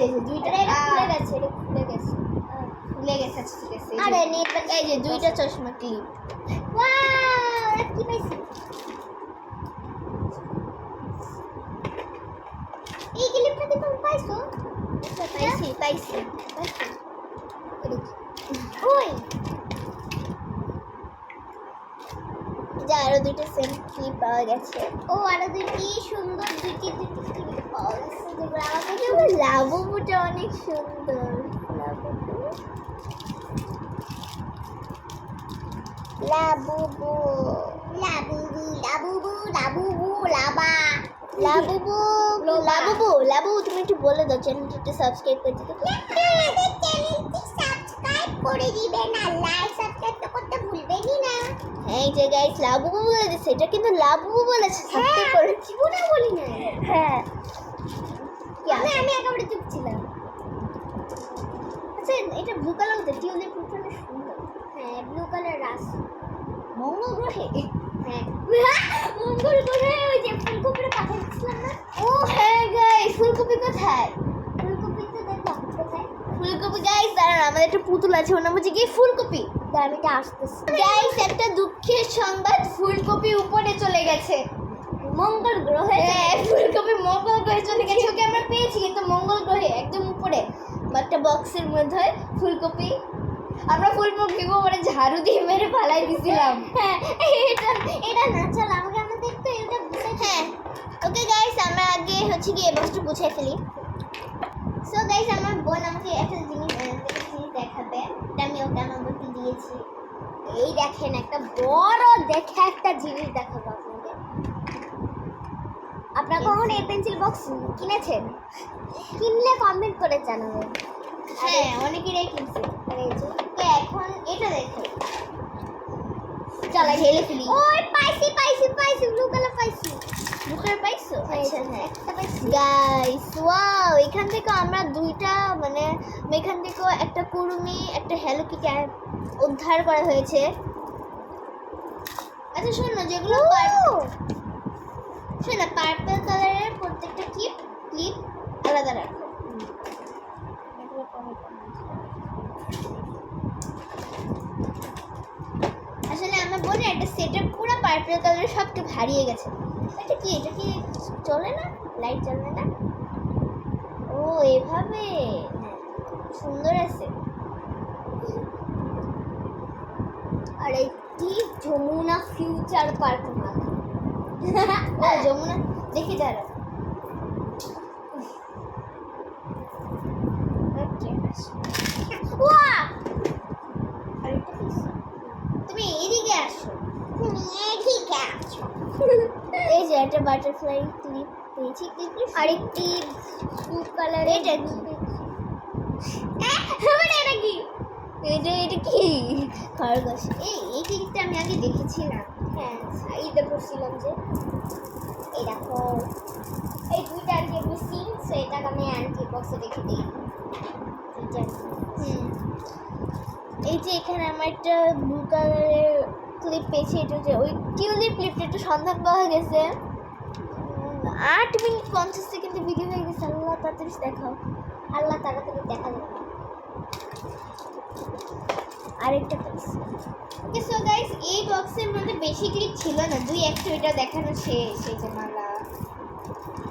এই যে দুইটা খুলে গেছে, এটা খুলে গেছে, খুলে গেছে। আচ্ছা ঠিক আছে, আরে আরে নেল এই যে দুইটা চশমা ক্লিপ। ওয়াও এটা কি পাইছি? এই ক্লিপটা কি তুমি পাইছো? পাইছি পাইছি ওই যে আরো দুইটা সেম ক্লিপ পাওয়া গেছে। ও আরো দুটি সুন্দর দুটি ক্লিপ পাওয়া গেছে যেগুলো আমাকে আমার লাবুটা অনেক সুন্দর। লাবুবু লাবুবু লাবুবু লাবুবু লাবা লাবুবু লাবুবু লাবুবু তুমি একটু বলে দাও চ্যানেলটা একটু সাবস্ক্রাইব করে দিতে। আমাদের চ্যানেলটি সাবস্ক্রাইব করে দিবেন আর লাইক সাবস্ক্রাইব তো করতে ভুলবেনই না। হ্যাঁ এই যে গাইস লাবুবু বলে দিচ্ছে, এটা কিন্তু লাবুবু বলেছে, সাবস্ক্রাইব করে। জীবনে বলি না। হ্যাঁ কি আমি আছে? আমি একেবারে চুপ ছিলাম। আচ্ছা এটা ব্লু কালার মধ্যে টিউলিপ ফুলটা সুন্দর। হ্যাঁ ব্লু কালার রাস। মঙ্গল গ্রহে হ্যাঁ মঙ্গল গ্রহে ওই যে ফুলকপিটা পাঠিয়েছিলাম না? ও হ্যাঁ গাইস ফুলকপি কোথায়? ফুলকপি তো দেখলাম কোথায়? ফুলকপি গাইস দাঁড়ান, আমাদের একটা পুতুল আছে, ওর নাম হচ্ছে কি ফুলকপি। দামিটা আসতেছে গাইস একটা দুঃখের সংবাদ, ফুলকপি উপরে চলে গেছে মঙ্গল গ্রহে। হ্যাঁ ফুলকপি মঙ্গল গ্রহে চলে গেছে, ওকে আমরা পেয়েছি কিন্তু মঙ্গল গ্রহে একদম উপরে একটা বক্সের মধ্যে ফুলকপি। আমরা ফুলকপি উপরে ঝাড়ু দিয়ে মেরে ফালাই দিছিলাম। হ্যাঁ এটা এটা না চল আমাকে আমাদের তো এটা বুঝে। হ্যাঁ ওকে গাইস আমরা আগে হচ্ছে কি এই বক্সটা গুছিয়ে ফেলি। সো গাইস আমার বোন আমাকে একটা জিনিস দেখাবে, এটা আমি ওকে আমার বোনকে দিয়েছি। এই দেখেন একটা বড় দেখে একটা জিনিস দেখাবো আপনাদের। আপনারা কখন এই পেন্সিল বক্স কিনেছেন? কিনলে কমেন্ট করে জানাবেন। হ্যাঁ অনেকেরই কিনছে। আর এই যে তো এখন এটা দেখো, চলো ঢেলে ফেলি। ওই পাইছি পাইছি পাইছি ব্লু কালার পাইছি। বুকের পাইছো? আচ্ছা হ্যাঁ একটা পাইছি। গাইস ওয়াও, এখান থেকে আমরা দুইটা মানে এখান থেকে একটা কুরুমি একটা হ্যালো কিটি উদ্ধার করা হয়েছে। আচ্ছা শোনো যেগুলো শোনো পার্পল কালারের প্রত্যেকটা ক্লিপ ক্লিপ আলাদা রাখো। আসলে আমার বোনের একটা সেটআপ পুরো পার্পল কালারের সবটা হারিয়ে গেছে। এটা কি চলে না, লাইট জ্বলবে না? ও এভাবে সুন্দর আছে। আর এই কি যমুনা ফিউচার পার্ক না? ও যমুনা দেখি দাঁড়া। ওকে ওয়া আরেকটা piece। তুমি এদিকে আসো। তুমি ঠিক আছো। এই যে একটা বাটারফ্লাই ক্লিপ পেয়েছি, ক্লিপ আরেকটি ব্লু কালার। এটা কি? মানে এটা কি? এটা কি খরগোশ? এই ক্লিপটা আমি আগে দেখেছিলাম। হ্যাঁ ঈদে পড়ছিলাম যে। এই দেখো এই দুইটা আর কি মিসিং, সো এটাকে আমি অ্যান্টি বক্সে রেখে দিই। এই যে এখানে আমার একটা ব্লু কালারের ক্লিপ পেয়েছি, এটা যে ওই টিউলিপ ক্লিপটা একটু সন্ধান পাওয়া গেছে। 8 মিনিট 50 সেকেন্ডে ভিডিও হয়ে গেছে। আল্লাহ তাড়াতাড়ি দেখাও, আল্লাহ তাড়াতাড়ি দেখা যাবে। আরেকটা পেয়েছি। ওকে সো গাইস এই বক্সের মধ্যে বেশি ক্লিপ ছিল না, 2-1টা দেখানো শেষ। এই যে মালা,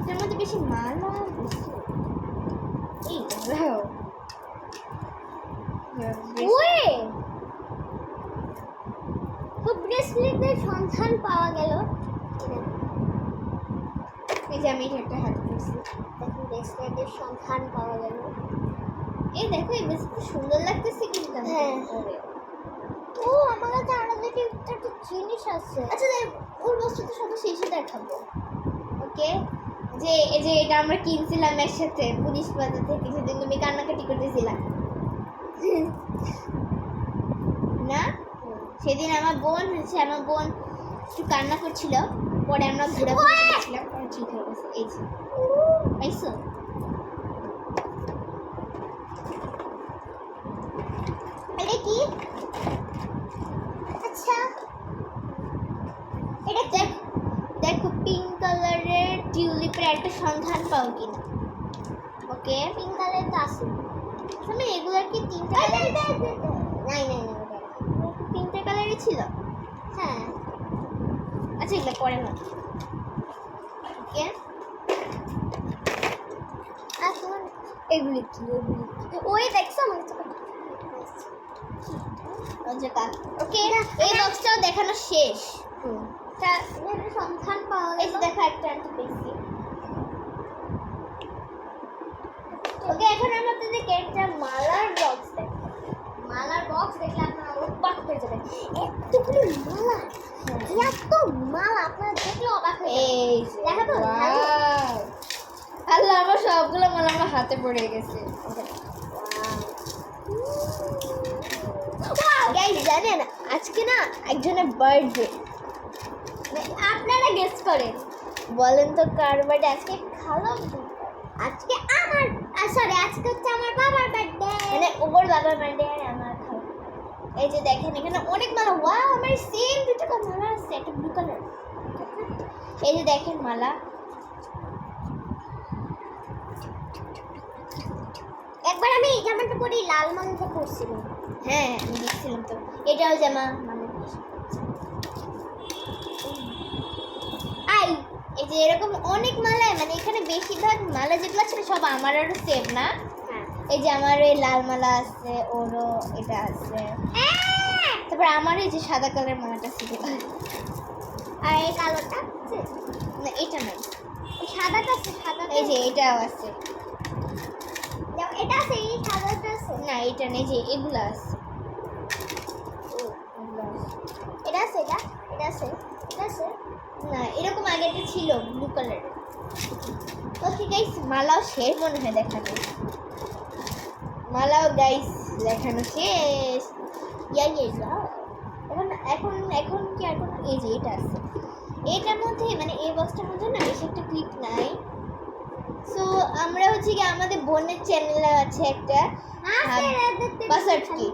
এর মধ্যে বেশি মালা বেশি এই দাঁড়াও ওয়ে তো ব্রেসলেটের সন্ধান পাওয়া গেল। এই যে আমি এটা একটা হাতে দিয়েছি। দেখুন ব্রেসলেটের সন্ধান পাওয়া গেল। এই দেখো এই বেশ কি সুন্দর লাগতেছে কিন্তু হ্যাঁ। পরে। ও আমার কাছে আরো দেখি একটা জিনিস আছে। আচ্ছা দেখ, ওর বস্তু তো সব শেষে দেখাবো। ওকে, যে এই যে এটা আমরা কিনছিলাম একসাথে পুলিশ বাজার থেকে, সেদিন তুমি কান্নাকাটি করতেছিলা না? সেদিন আমার বোন একটু কান্না করছিল, পরে আমরা ঘুরে গেছিলাম, পরে ঠিক হয়ে গেছে। এই যে পাইছো? এটা কি? আচ্ছা এটা দেখ, দেখো পিঙ্ক কালারের টিউলিপের একটা সন্ধান পাও কিনা। ওকে, পিঙ্ক কালার তো আছে। মানে এগুলোর কি তিনটা নাই কালার? নাই নাই নাই ওটা না। তিনটে কালারই ছিল। হ্যাঁ আচ্ছা এগুলো পরে না। ওকে, এখন এগুলি কি? ওই দেখছো আমার কাছে ওকে এই বক্সটাও দেখানো শেষ। তা এর সন্ধান পাওয়া এই গেল। যে দেখো একটা আনতে পেয়েছি। ওকে, এখন আমরা আপনাদেরকে একটা মালার বক্স দেখাবো। মালার বক্স দেখলে আপনারা অবাক হয়ে যাবেন। এতগুলো মালা, এত মালা আপনারা দেখলে অবাক হয়ে যাবেন। এই যে দেখাবো? wow! আল্লাহ, আমার সবগুলো মালা আমার হাতে পড়ে গেছে। গাইস জানেন আজকে না একজনের বার্থডে। আপনারা গেস করেন, বলেন তো কার বার্থডে আজকে? খালো আজকে আমার সরি আজকে হচ্ছে আমার বাবার বার্থডে। মানে ওর বাবার বার্থডে আর আমার খাওয়া। এই যে দেখেন এখানে অনেক মালা। ওয়াও, আমার সেম দুটো মালা আছে, একটা ব্লু কালার। এই যে দেখেন মালা। একবার আমি এই জামাটা পরি লাল মালাটা পরছিলাম। হ্যাঁ আমি দেখছিলাম তো। এটাও জামা মানে আই এই যে এরকম অনেক মালা, মানে এখানে বেশিরভাগ মালা যেগুলো আছে সব আমার আরও সেম না। হ্যাঁ এই যে আমার এই লাল মালা আছে, ওরও এটা আছে। তারপর আমার এই যে সাদা কালার মালাটা ছিল। আর এই কালোটা আছে? না এটা নাই। এই সাদাটা আছে, সাদাটা এই যে এটাও আছে। এটা আছে, এই সাদাটা আছে। না এটা নেই, যে এগুলো আছে। এগুলো আছে। এটা আছে, এটা আছে, এটা আছে। না এরকম আগে একটা ছিল ব্লু কালারের। ওকে গাইস, মালাও শেষ মনে হয় দেখানো। মালাও গাইস দেখানো শেষ। এখন এখন এখন কি আর কোনো, এই যে এটা আছে। এটার মধ্যে মানে এই বক্সটার মধ্যে না বেশি একটা ক্লিপ নাই। সো আমরা হচ্ছে কি আমাদের বোনের চ্যানেল আছে একটা, পাসওয়ার্ড কি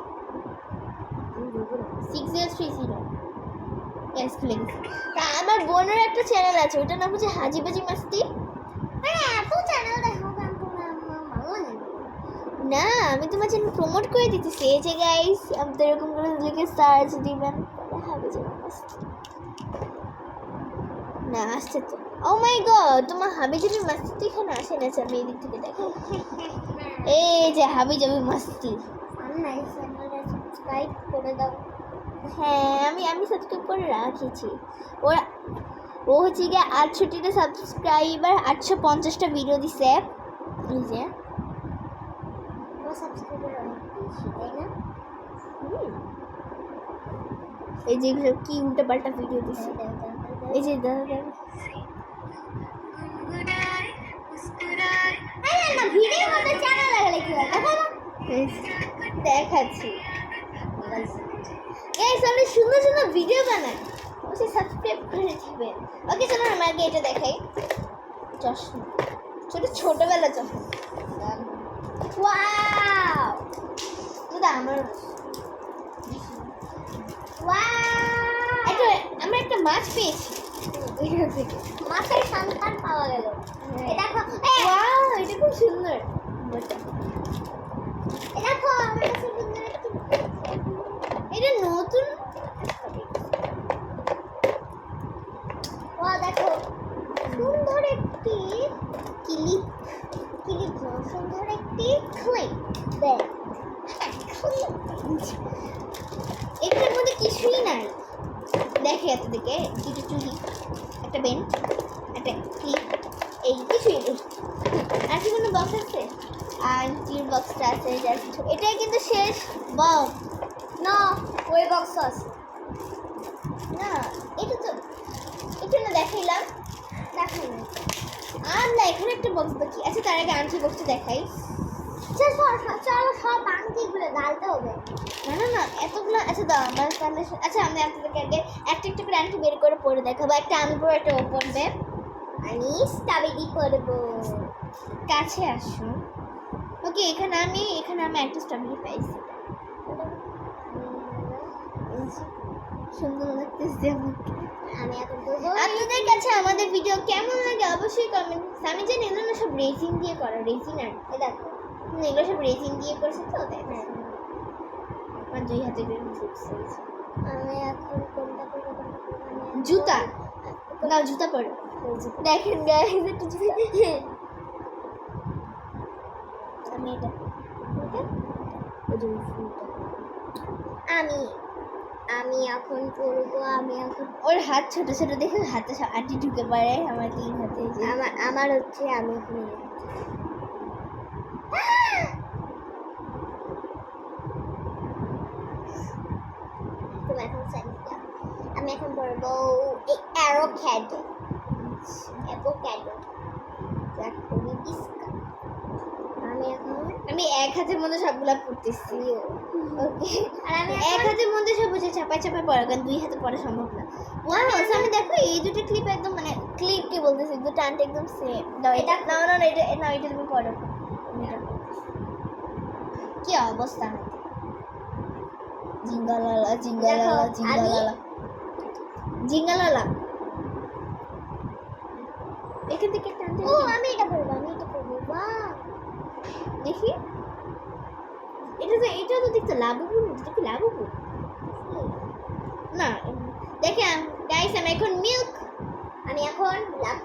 6030। ইয়েস খুলে গেছে। তা আমার বোনের একটা চ্যানেল আছে, ওটার নাম হচ্ছে হাজিবাজি মাস্তি। আরে এত চ্যানেল দেখো কেন তোমরা? ভালো না। না আমি তোমার চ্যানেল প্রমোট করে দিতেছি। এই যে গাইস আমাদের এরকম করে লিখে সার্চ দিবেন, হাবিজাবি মাস্তি। না আসছে তো। ও মাই গড, তোমার হাবিজাবি মাস্তি তো এখানে আসে না। আমি এই দিক থেকে দেখো, এই যে হাবিজাবি মাস্তি। আমি নাই চ্যানেলটা সাবস্ক্রাইব করে দাও। হ্যাঁ আমি সাবস্ক্রাইব করে রাখেছি। ওরা ও হচ্ছে গিয়ে 68টা সাবস্ক্রাইবার, 850টা ভিডিও দিছে। এই যে আমার সাবস্ক্রাইবার অনেক বেশি, তাই না? এই যে এগুলো কি উল্টো পাল্টা ভিডিও দিছে। এই যে দাদা আরে না ভিডিও করতে চ্যানেল লাগালে কি হয়? দেখো না। দেখাচ্ছি। গাইস আমরা সুন্দর সুন্দর ভিডিও বানাই, অবশ্যই সাবস্ক্রাইব করে দিবেন। ওকে চলো আমরা আগে এটা দেখাই। চশমা, ছোটবেলা চশমা। ওয়াও দাদা আমার ওয়াও একটা আমরা একটা মাছ পেয়েছি ভিডিও থেকে। মাছের সন্তান পাওয়া গেল। এই দেখো, ওয়াও এটা খুব সুন্দর। এই দেখো আমার কাছে সুন্দর একটি এটা নতুন। ওয়া দেখো সুন্দর একটি ক্লিপ, ক্লিপ না, সুন্দর একটি ক্লিপ। দেখ এটার মধ্যে কিছুই নাই। দেখে এত দিকে দুটো চুড়ি, একটা বেল্ট, একটা ক্লিপ, এই কিছুই নেই। আর কি কোনো বক্স আছে? আন্টির বক্সটা আছে, এটাই কিন্তু শেষ বক্স। না ওই বক্স আছে না এটা তো, এটা না দেখাইলাম, দেখাই না। আর না এখানে একটা বক্স বাকি। আচ্ছা তার আগে আন্টি বক্সটা দেখাই। চলো সব আংটিগুলো গালতে হবে। না না না এতগুলো, আচ্ছা দাও আমার তাহলে। আচ্ছা আমি আপনাদেরকে আগে একটা একটা করে আন্টি বের করে পরে দেখাবো। একটা আমি পরে, একটা ও পরবে। আমি স্ট্রবেরি করবো। কাছে আসুন। ওকে এখানে আমি একটা স্ট্রবেরি পাইছি। সুন্দর লাগতেছে আমাকে। আমি এখন করবো আপনাদের কাছে আমাদের ভিডিও কেমন লাগে অবশ্যই কমেন্ট। আমি জানি এগুলো না সব রেসিং দিয়ে করা, রেসিং আর এই দেখো। এগুলো সব রেসিং দিয়ে করছে তো তাই আমার দুই হাতে বের হচ্ছে। আমি এখন কোনটা করবো জুতা না, জুতা পরো। দেখেন গাইস একটু জুতা। আমি এটা আমি এখন করবো। আমি এখন ওর হাত ছোট ছোট দেখে হাতে আটি ঢুকে পড়ে। আমার 3 হাতে যে আমার হচ্ছে আমি এখন তুমি এখন সাইডটা। আমি এখন করবো এই অ্যাভোক্যাডো। যাক করি বিস্কুট। আমি এক হাতের মধ্যে সবগুলা পড়তেছি। ওকে আর আমি এক হাতের মধ্যে সব বুঝে চাপাই চাপাই পড়া, কারণ 2 হাতে পড়া সম্ভব না। ওয়াও আমি দেখো এই দুটো ক্লিপ একদম, মানে ক্লিপ কি বলতেছি, দুটো আন্টি একদম সেম। এটা না না না, এটা না, এটা তুমি পড়ো। কি অবস্থা! জিঙ্গালালা জিঙ্গালালা জিঙ্গালালা জিঙ্গালালা। এখান থেকে টানতে ও আমি এটা করবো। বাহ দেখি। এটা তো দেখতে লাবুবু না, এটা কি লাবুবু না? দেখেন গাইস আমি এখন মিল্ক। আমি এখন লাভ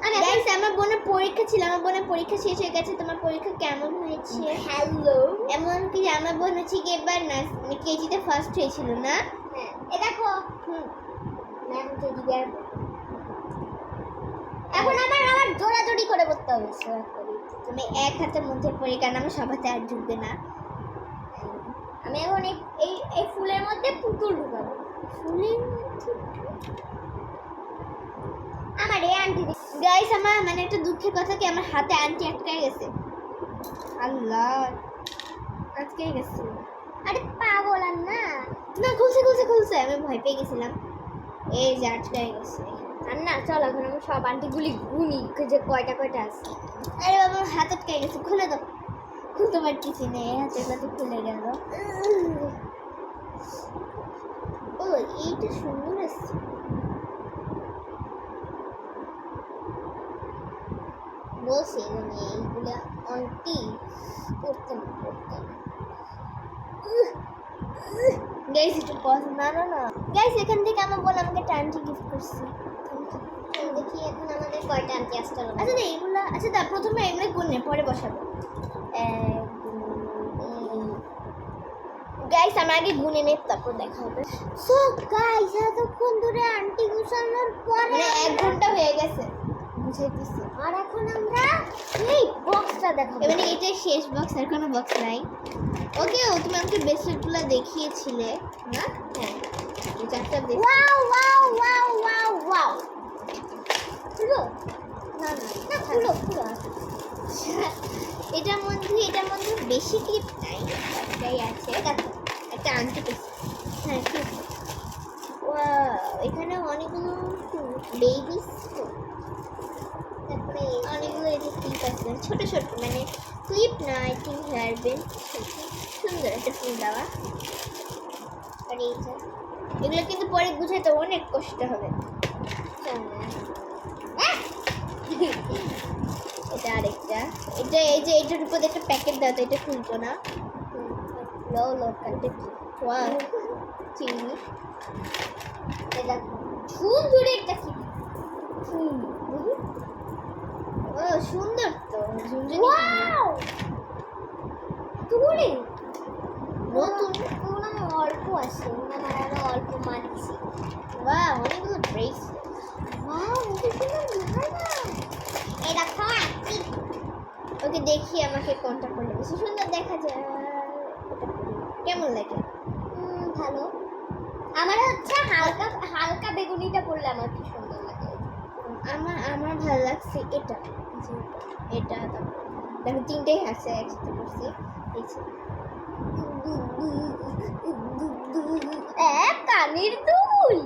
আমি গাইস আমার বোনের পরীক্ষা ছিল, আমার বোনের পরীক্ষা শেষ হয়ে গেছে। তোমার পরীক্ষা কেমন হয়েছে? হ্যালো। এমন কি আমার বোন হচ্ছে কি এবার না কেজিতে ফার্স্ট হয়েছিল না? হ্যাঁ এ দেখো। আমি এখন টেডি বিয়ার। এখন আমার জোড়াজোড়ি করে করতে হবে। তুমি এক হাতের মধ্যে পড়ি, কারণ আমার সব হাতে আর ঢুকবে না। আমি এখন এই ফুলের মধ্যে পুতুল ঢুকাবো। ফুলের মধ্যে আমার এই আন্টি গাইস আমার মানে একটা দুঃখের কথা কি, আমার হাতে আন্টি আটকে গেছে। আল্লাহ আটকে গেছে। আরে পাগল আর না। না খুলছে আমি ভয় পেয়ে গেছিলাম। এই যে আটকে গেছে। আর না চল এখন আমি সব আন্টিগুলি গুনি যে কয়টা আছে। আরে বাবা আমার হাত আটকে গেছে, খুলে দাও। খুলতে পারতেছি না, এই হাতের কাছে খুলে গেল। ও এইটা সুন্দর আছে। বলছি মানে এইগুলো আন্টি করতে না। গাইস একটু পজ। না গাইস এখান থেকে আমার বোন আমাকে একটা আন্টি গিফট করছে। দেখি এখন আমাদের কয়টা আন্টি আসতে হবে। আচ্ছা না এইগুলা, আচ্ছা দা প্রথমে এগুলো গুনে পরে বসাবো। গাইস আমরা আগে গুনে নেব তারপর দেখা হবে। সো গাইস এতক্ষণ ধরে আন্টি গুছানোর পরে মানে 1 ঘন্টা হয়ে গেছে বুঝাইতেছি। আর এখন আমরা এই বক্সটা দেখাবো। মানে এটাই শেষ বক্স, আর কোনো বক্স নাই। ওকে তুমি আমাকে ব্রেসলেটগুলো দেখিয়েছিলে না? হ্যাঁ এই 4টা ব্রেসলেট। ওয়াও খুলো না খুলো এটার মধ্যে বেশি ক্লিপ নাই, একটাই আছে। দেখো একটা আনতে পেয়েছি। হ্যাঁ ঠিক। এখানে অনেকগুলো বেবি, তারপরে অনেকগুলো এই যে ক্লিপ আছে ছোট ছোট, মানে ক্লিপ না আই থিঙ্ক হেয়ার বেল্ট। সুন্দর একটা ফুল দেওয়া। আর এইটা এগুলো কিন্তু পরে বুঝাতে অনেক কষ্ট হবে। এটা আরেকটা, এটা এই যে এটার উপর একটা প্যাকেট দেওয়া, তো এটা খুলতো না। চিনি এটা সুন্দর একটা কি ও সুন্দর তো ঝুনঝুনি। ওয়াও তুমি নতুন কোন আমি কেমন লাগে? ভালো। আমার হচ্ছে হালকা হালকা বেগুনিটা পড়লে আমার কি সুন্দর লাগে। আমার ভালো লাগছে এটা, এটা দেখো তিনটেই আছে একসাথে করছি। এই যে। কানের দুল।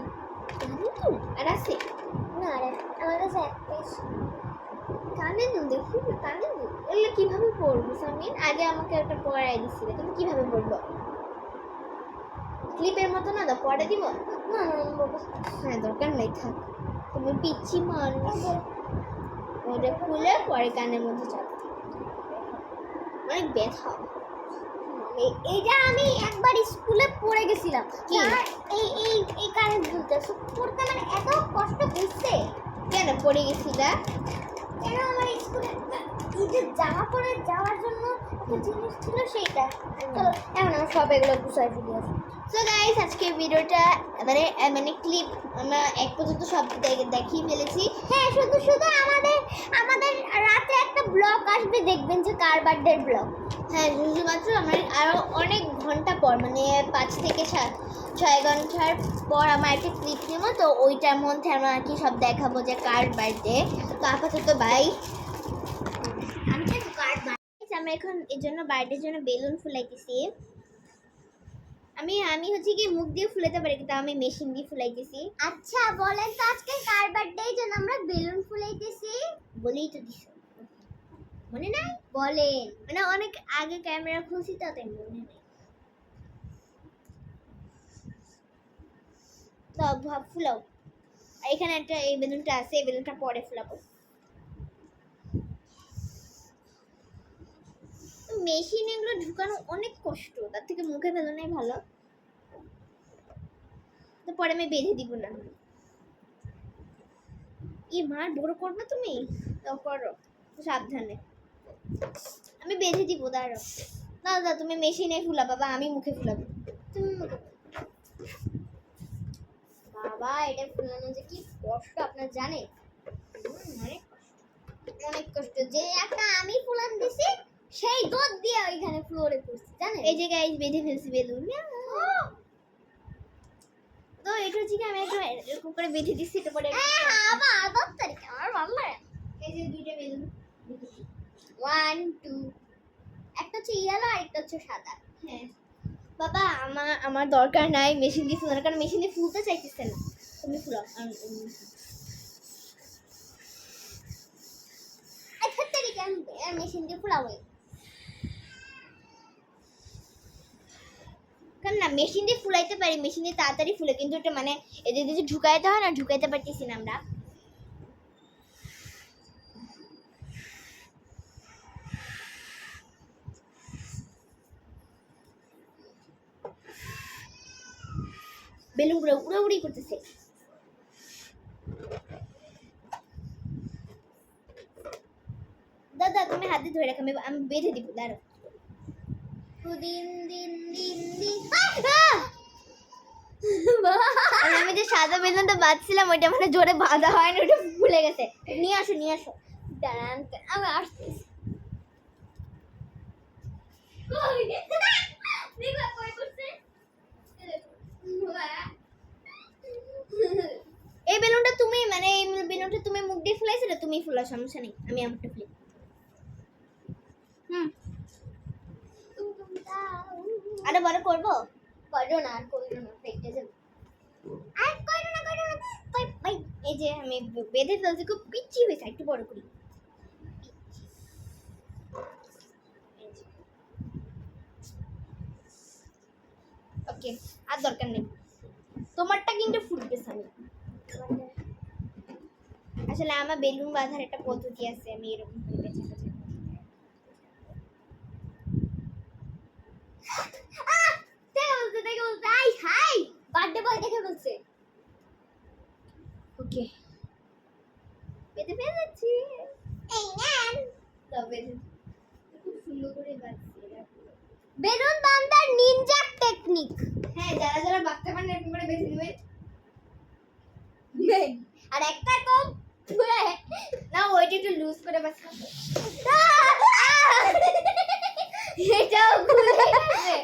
আর আছে না রে, আমার কাছে একটাই ছিল। কানের দুল, দেখি না কানের দুল এগুলো কিভাবে পরবো সামিন? আগে আমাকে একটা পরাই দিছিলে, তুমি কিভাবে পরবো? ক্লিপের মতো না দাও, পরে দিব। না না বাবা, হ্যাঁ দরকার নেই, থাক। তুমি পিচ্ছি মানুষ। ওটা খুলে পরে কানের মধ্যে চাপ, অনেক ব্যথা। এইটা আমি একবার স্কুলে পড়ে গেছিলাম। কি? এই এই এই কানের দুলটা পড়তে মানে এত কষ্ট হচ্ছে। কেন পড়ে গেছিলা? কেন আমার স্কুলে এই যে জামা পরে যাওয়ার জন্য একটা জিনিস ছিল সেইটা। তো এখন আমার সব এগুলো গুছাই ফেলে আসি। সো গাইস, আজকে ভিডিওটা মানে ক্লিপ আমরা এক পর্যন্ত সব দেখিয়ে ফেলেছি। হ্যাঁ, শুধু শুধু আমাদের রাতে একটা ব্লগ আসবে, দেখবেন যে কার বার্থডে ব্লগ। হ্যাঁ, শুধুমাত্র আমার আরও অনেক ঘন্টা পর, মানে 5 থেকে 6 ঘন্টার পর আমার একটা ক্লিপ নেব, তো ওইটার মধ্যে আমরা আর কি সব দেখাবো যে কার বার্থডে। তো আপাতত বাই। আমি তো কার আমি এখন এর জন্য বার্থডের জন্য বেলুন ফুলাইতেছি। আমি হচ্ছে কি মুখ দিয়ে ফুলাতে পারি, কিন্তু আমি মেশিন দিয়ে ফুলাইতেছি। আচ্ছা বলেন তো আজকে কার বার্থডে এর জন্য আমরা বেলুন ফুলাইতেছি? বলেই তো দিছো, মনে নাই? বলেন। মানে অনেক আগে ক্যামেরা খুলছি, তো তাই মনে নেই। তো ভাব ফুলাও। আর এখানে একটা এই বেলুনটা আছে, এই বেলুনটা পরে ফুলাবো। মেশিন এগুলো ঢুকানো অনেক কষ্ট, তার থেকে মুখে ফেলানোই ভালো। তো পরে আমি বেঁধে দিব না। ই মার বড় করবে তুমি, তো করো সাবধানে। আমি বেঁধে দিব, দাঁড়াও। না দাদা, তুমি মেশিনে ফুলা বাবা, আমি মুখে ফুলাবো। তুমি মুখে বাবা, এটা ফুলানো যে কি কষ্ট আপনার জানেন? অনেক অনেক কষ্ট। যে একটা আমি ফুলান দিছি সেই দুধ দিয়ে ওইখানে ফ্লোরে পড়ছে জানেন? এই যে গাইস বেঁধে ফেলছি বেলুন। তো এটা হচ্ছে কি আমি একটু এরকম করে বেঁধে দিচ্ছি, এটা পরে আমার 10 তারিখ আমার ভালো লাগে। এই যে দুইটা বেলুন 1 2, একটা হচ্ছে ইয়েলো আর একটা হচ্ছে সাদা। হ্যাঁ বাবা, আমার দরকার নাই মেশিন দিয়ে ফুলানোর, কারণ মেশিন দিয়ে ফুলতে চাইতেছে না। তুমি ফুলাও। একটা তারিখ আমি মেশিন দিয়ে ফুলাবো। কারণ না মেশিন দিয়ে ফুলাইতে পারি, মেশিন দিয়ে তাড়াতাড়ি ফুলে, কিন্তু এটা মানে এদের যে ঢুকাইতে হয় না, ঢুকাইতে পারতেছি না আমরা। বেলুনগুলো উড়াউড়ি করতেছে। দাদা তুমি হাতে ধরে রাখো, আমি বেঁধে দিব, দাঁড়াও। দিন দিন দিন দিন আর আমি যে সাদা বেলুনটা বাঁধছিলাম, ওইটা মানে জোরে বাঁধা হয় না, ওটা ফুলে গেছে। নিয়ে আসো নিয়ে আসো। দাঁড়ান আমি আসতেছি। এই বেলুনটা তুমি মানে এই বেলুনটা তুমি মুখ দিয়ে ফুলাইছো, না তুমি ফুলাও, সমস্যা নেই, আমি আমারটা ফুলি। আরো বড় করবো? করো না, আর করো না, ফেটে যাবে। আর করো না, করো না। ভাই এই যে আমি বেঁধে ফেলছি, খুব পিচ্ছি হয়েছে, একটু বড় করি। ওকে, আর দরকার নেই। তোমারটা কিন্তু ফুটবে সামি। আসলে আমার বেলুন বাঁধার একটা পদ্ধতি আছে, আমি এরকম করে বেঁচে ফেলছি। দেখে বলতে আই হাই বার্থডে বয় দেখে বলছে। ওকে, বেঁধে ফেলেছি। এই নেন তবে খুব সুন্দর করে বাঁধছি। বেলুন বান্ধার নিনজা টেকনিক। হ্যাঁ, যারা যারা বাঁধতে পারেন এরকম করে বেঁধে দিবেন। আর একটা কম না, ওইটা একটু লুজ করে বাঁধতে। এটাও খুলে গেছে।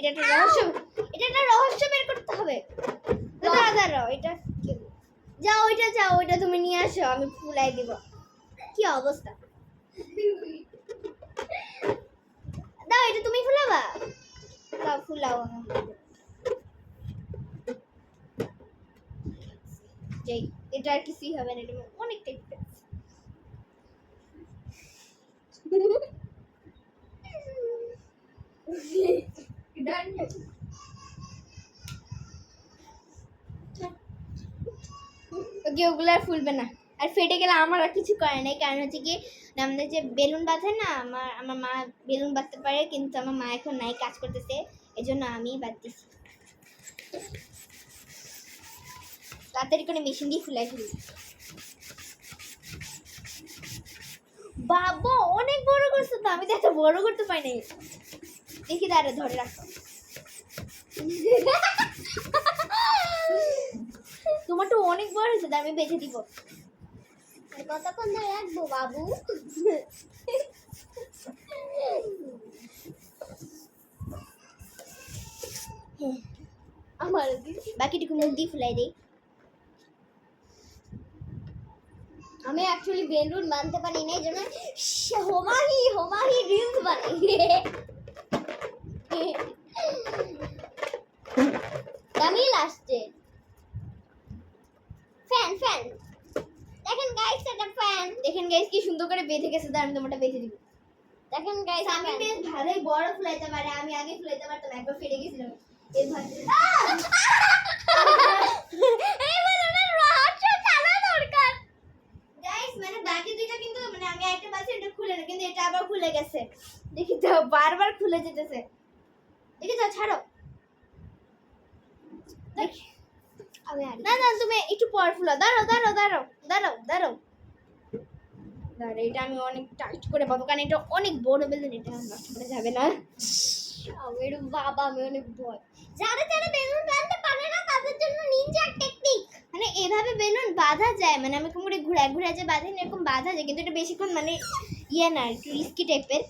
এটা একটা রহস্য, এটা একটা রহস্য বের করতে হবে। দাঁড়াও এটা যাও, ওইটা তুমি নিয়ে আসো, আমি ফুলাই দিব। কি অবস্থা, দাও এটা তুমি ফুলাবা, দাও ফুলাও। যেই এটা আর কিছুই হবে না, এটা অনেক টেকনিক। ওকে ওগুলো আর ফুলবে না, আর ফেটে গেলে আমার আর কিছু করে নাই। কারণ হচ্ছে কি আমাদের যে বেলুন বাঁধে না, আমার মা বেলুন বাঁধতে পারে, কিন্তু আমার মা এখন নাই, কাজ করতেছে, এই জন্য আমি বাঁধতেছি। তাড়াতাড়ি করে মেশিন দিয়ে ফুলাই ফেলি। বাবা অনেক বড় করছো তো, আমি তো এত বড় করতে পারি নাই। দেখি দাঁড়া, ধরে রাখো। তোমার তো অনেক বড় হয়েছে, আমি বেঁচে দিব। কতক্ষণ ধরে রাখবো বাবু? আমার বাকিটুকু মুখ দিয়ে ফুলাই দিই। আমি অ্যাকচুয়ালি বেলুন বানতে পারি না, এই জন্য হোমাহি রিলস বানাই। আমি লাস্টে ফ্যান দেখেন গাইস, এটা ফ্যান। দেখেন গাইস কি সুন্দর করে বেঁধে গেছে, আমি তোমারটা বেঁধে দিব। দেখেন গাইস, আমি বেশ ভালোই বড় ফুলাইতে পারি, আমি আগে ফুলাইতে পারতাম, একবার ফেটে গেছিল। এই ভাবে এই বেলুনের রহস্য জানা দরকার। গাইস মানে বাকি দুইটা কিন্তু মানে আমি একটা বাসে এটা খুলে না, কিন্তু এটা আবার খুলে গেছে। দেখি তো বারবার খুলে যেতেছে। দেখি তো ছাড়ো। দেখি আমি আর না তুমি একটু পর ফুলো। দাঁড়াও, এটা আমি অনেক টাইট করে পাবো, কারণ এটা অনেক বড় বেলুন, এটা নষ্ট করা যাবে না। আমার বাবা, আমি অনেক ভয়। যারা বেলুন বানতে পারে না তাদের জন্য নিনজা টেকনিক। মানে এভাবে বেলুন বাঁধা যায়, মানে আমি কোমরে ঘুরা যে বাঁধে এরকম বাঁধা যায়, কিন্তু এটা বেশিক্ষণ মানে ইয়ে না, একটু রিস্কি টাইপের।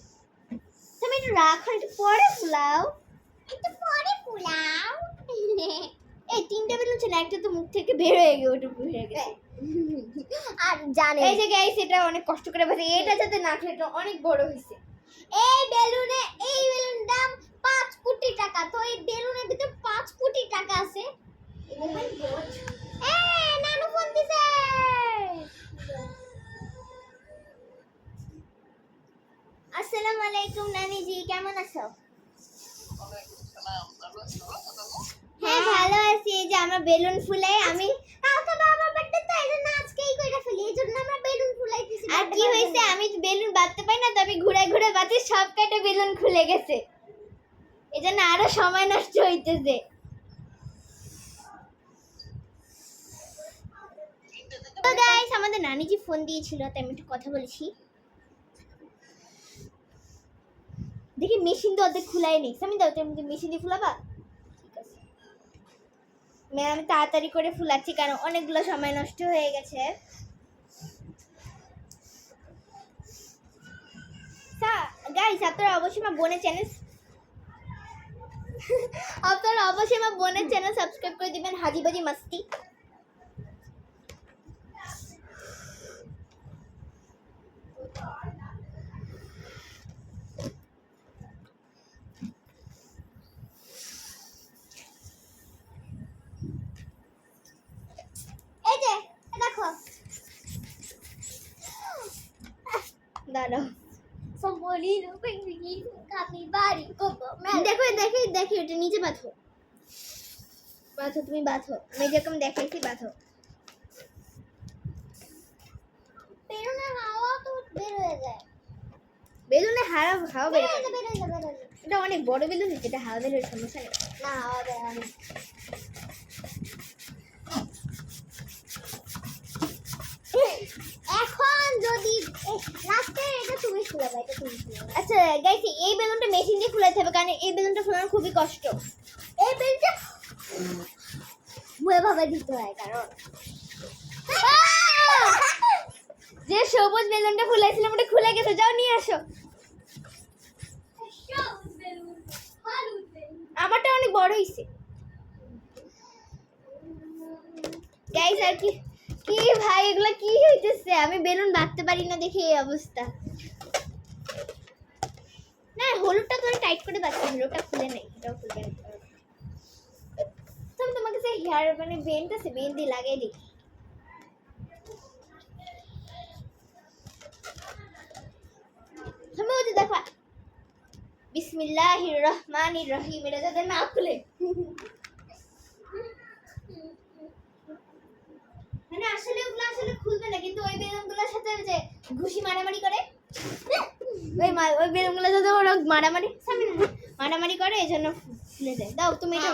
তুমি একটু রাখো, একটু পরে ফুলাও। এই তিনটা বেলুন ছিল, একটা তো মুখ থেকে বের হয়ে গিয়ে ওটা হয়ে গেছে। আর জানে এই যে গাইস এটা অনেক কষ্ট করে বাঁধে, এটা যাতে না খেলে, এটা অনেক বড় হয়েছে। এই বেলুন দাম 5 কোটি টাকা। তো এই বেলুনের ভিতর 5 কোটি টাকা আছে। নানু ফোন দিছে। আসসালামু আলাইকুম নানি জি, কেমন আছো? হ্যাঁ ভালো আছি। এই যে আমরা বেলুন ফুলাই, আমি কালকে বাবার বার্থডে, তো এই জন্য আজকেই কইরা ফেলি, এই জন্য আমরা বেলুন ফুলাইতেছি। আর কি হয়েছে, আমি বেলুন বাঁধতে পারি না, তবে ঘুরে বাঁধি, সব কাটে বেলুন খুলে গেছে, এই জন্য আরো সময় নষ্ট হইতেছে। তো গাইস আমাদের নানিজি ফোন দিয়েছিল, তাই আমি একটু কথা বলেছি। দেখি মেশিন তো অর্ধেক খুলাই নেই, আমি দাও তুমি মেশিন দিয়ে ফুলাবা। ঠিক আছে আমি তাড়াতাড়ি করে ফুলাচ্ছি, কারণ অনেকগুলো সময় নষ্ট হয়ে গেছে। গাইস আপনারা অবশ্যই আমার বোনের চ্যানেল সাবস্ক্রাইব করে দিবেন, হাজিবাজি মাস্তি। এই যে দেখো, দাঁড়াও sombolino penguino capibari coco দেখো এটা নিচে বাঁধো, তুমি বাঁধো, আমি যেরকম দেখাইছি বাঁধো। বেলুনের হাওয়া তো বের হয়ে যায়। বেলুনে হাওয়া বের হয়। বের হয়ে যায়। এটা অনেক বড় বেলুন, এটা হাওয়া বের হলে সমস্যা নেই। না হাওয়া বের হয় না। এখন যদি লাস্টে এটা তুমি ফুলাবে, এটা তুমি ফুলাবে। আচ্ছা গাইস এই বেলুনটা মেশিন দিয়ে ফুলাতে হবে, কারণ এই বেলুনটা ফুলানো খুবই কষ্ট। এই বেলুনটা এভাবে দিতে হয়, কারণ যে সবুজ বেলুনটা ফুলাইছিলাম ওটা খুলে গেছে, যাও নিয়ে আসো। সবুজ বেলুন, হলুদ বেলুন। আমারটা অনেক বড় হইছে গাইস। আর কি কি ভাই এগুলা কি হইতেছে? আমি বেলুন বাঁধতে পারি না দেখে এই অবস্থা। না হলুদটা তো টাইট করে বাঁধছি, হলুদটা খুলে নেই, এটাও খুলবে না। তুমি তোমাকে যে হেয়ার মানে বেন্ড আছে, বেন্ড দিয়ে লাগিয়ে দিই। তুমি ওই যে দেখো বিসমিল্লাহির রহমানির রহিম, এটা যাতে না খুলে। মানে আসলে ওগুলো আসলে খুলবে না, কিন্তু ওই বেলুনগুলোর সাথে যে ঘুষি মারামারি করে, ওই বেলুনগুলোর সাথে ওরা মারামারি করে, এই জন্য খুলে দেয়। দাও তুমি এটা।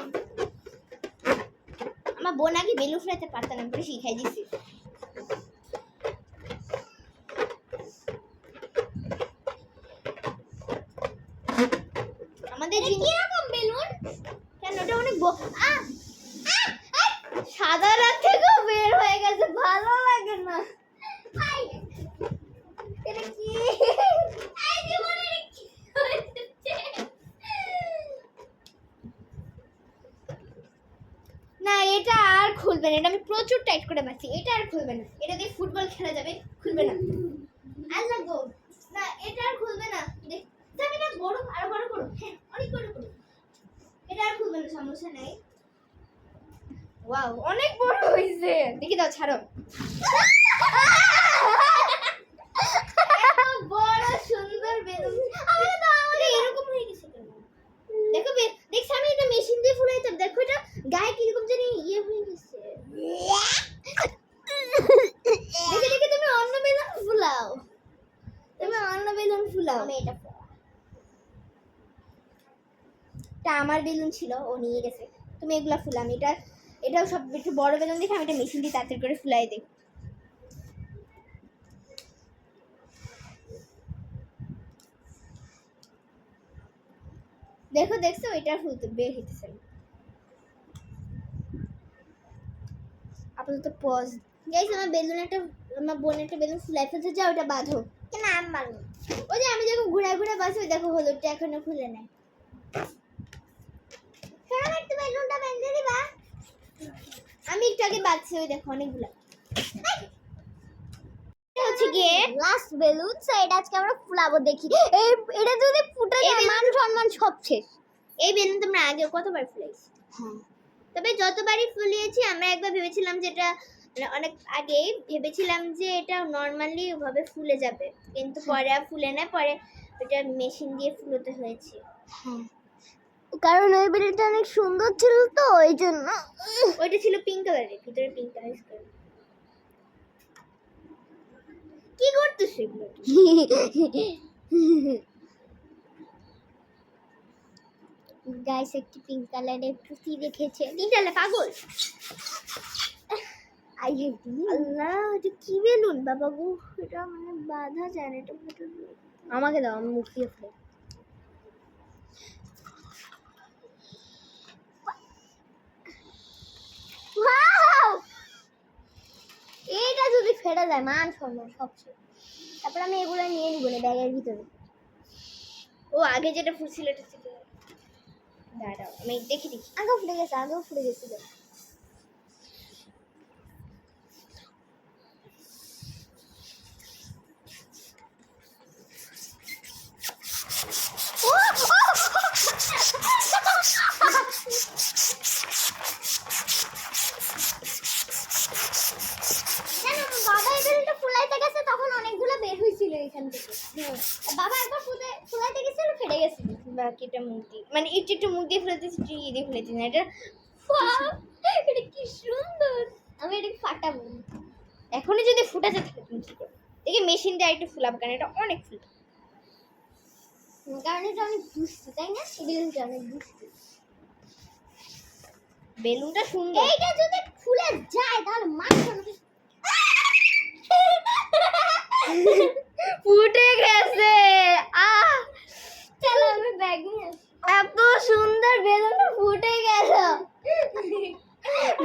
আমার বোন আগে বেলুন ফুলাতে পারতো না, আমি শিখাই দিছি। আমাদের কিরকম বেলুন? কেন ওটা অনেক সাদা রাত থেকেও বের হয়ে গেছে, ভালো লাগে না। এটা কি? না এটা আর খুলবে না, এটা আমি প্রচুর টাইট করে বাঁধছি, এটা আর খুলবে না। এটা দিয়ে ফুটবল খেলা যাবে, খুলবে না। আল্লাহ গো, না এটা আর খুলবে না। যাবে না, বড় আরো বড় করো। হ্যাঁ অনেক বড় করো, এটা আর খুলবে না, সমস্যা নাই। ওয়াও অনেক বড় হয়েছে, দেখি দাও, ছাড়ো। এত বড় সুন্দর বেলুন এরকম হয়ে গেছে কেন? দেখো দেখছি আমি এটা মেশিন দিয়ে ফুলাইতাম, দেখো এটা গায়ে কিরকম জানি ইয়ে হয়ে গেছে। দেখে দেখে তুমি অন্য বেলুন ফুলাও, তুমি অন্য বেলুন ফুলাও। আমি এটা আমার বেলুন ছিল, ও নিয়ে গেছে। তুমি এগুলা ফুলা, আমি এটাও সব একটু বড় বেলুন দেখে আমি এটা মেশিন দিয়ে তাড়াতাড়ি করে ফুলাই দিই। দেখো দেখছো এটা ফুলতে বের হইতেছে না। আপাতত পজ। গাইস আমার বোন একটা বেলুন ফুলাই ফেলতে, যাও ওটা বাঁধো। কেন আমি বাঁধবো? ওই যে আমি যখন ঘুরে ঘুরে বাঁধছি, দেখো হলুদটা এখনো খুলে নাই। একটু বেলুনটা বেঁধে দিবা। আমি একটু আগে বাঁধছি, ওই দেখো অনেকগুলো। হচ্ছে গিয়ে লাস্ট বেলুন, সো এটা আজকে আমরা ফুলাবো, দেখি এটা যদি ফুটে যায় মান সম্মান সব শেষ। এই বেলুন তোমরা আগে কতবার ফুলাইছি? হ্যাঁ, তবে যতবারই ফুলিয়েছি আমরা একবার ভেবেছিলাম যে এটা অনেক আগে ভেবেছিলাম যে এটা নরমালি ওভাবে ফুলে যাবে, কিন্তু পরে আর ফুলে না, পরে এটা মেশিন দিয়ে ফুলাতে হয়েছে। হ্যাঁ, কারণ ওই বেলুনটা অনেক সুন্দর ছিল তো, এই জন্য। ওইটা ছিল পিঙ্ক কালারের, ভিতরে পিঙ্ক কালার। কি করতেছ এগুলো? গাইস একটি পিঙ্ক কালারের পুঁতি রেখেছে। নিটালে পাগল। আল্লাহ এটা কি বেলুন বাবা গো, এটা মানে বাঁধা যায় না, এটা আমাকে দাও, আমি মুখ দিয়ে ফেলে। এটা যদি ফেটে যায় মান সম্মান সব শেষ। তারপর আমি এগুলো নিয়ে নিব না ব্যাগের ভিতরে। ও আগে যেটা ফুটছিল এটা ছিল, দাঁড়াও আমি দেখি আগেও ফুটে গেছিল। বাবা এই বেলুনটা ফুলাইতে গেছে, তখন অনেকগুলো বের হয়েছিল এখান থেকে। বাবা একবার ফুলাইতে গেছিল, ফেটে গেছিল। বাকিটা মুখ দিয়ে, মানে একটু মুখ দিয়ে ফুলাইতেছি, ইয়ে দিয়ে ফুলাইতেছি না। এটা এটা কি সুন্দর, আমি এটা ফাটাবো এখনই। যদি ফুটা যেত তুমি কি করবে? দেখি মেশিন দিয়ে একটু ফুলাবো, কারণ এটা অনেক ফুল, কারণ এটা অনেক দুষ্টু, তাই না? বেলুনটা অনেক দুষ্টু, বেলুনটা সুন্দর। এইটা যদি ফুলে যায় তাহলে মাথা ফুটে গেছে। চলো আমি ব্যাগ নিয়ে আসি। এত সুন্দর বেলুনটা ফুটে গেল,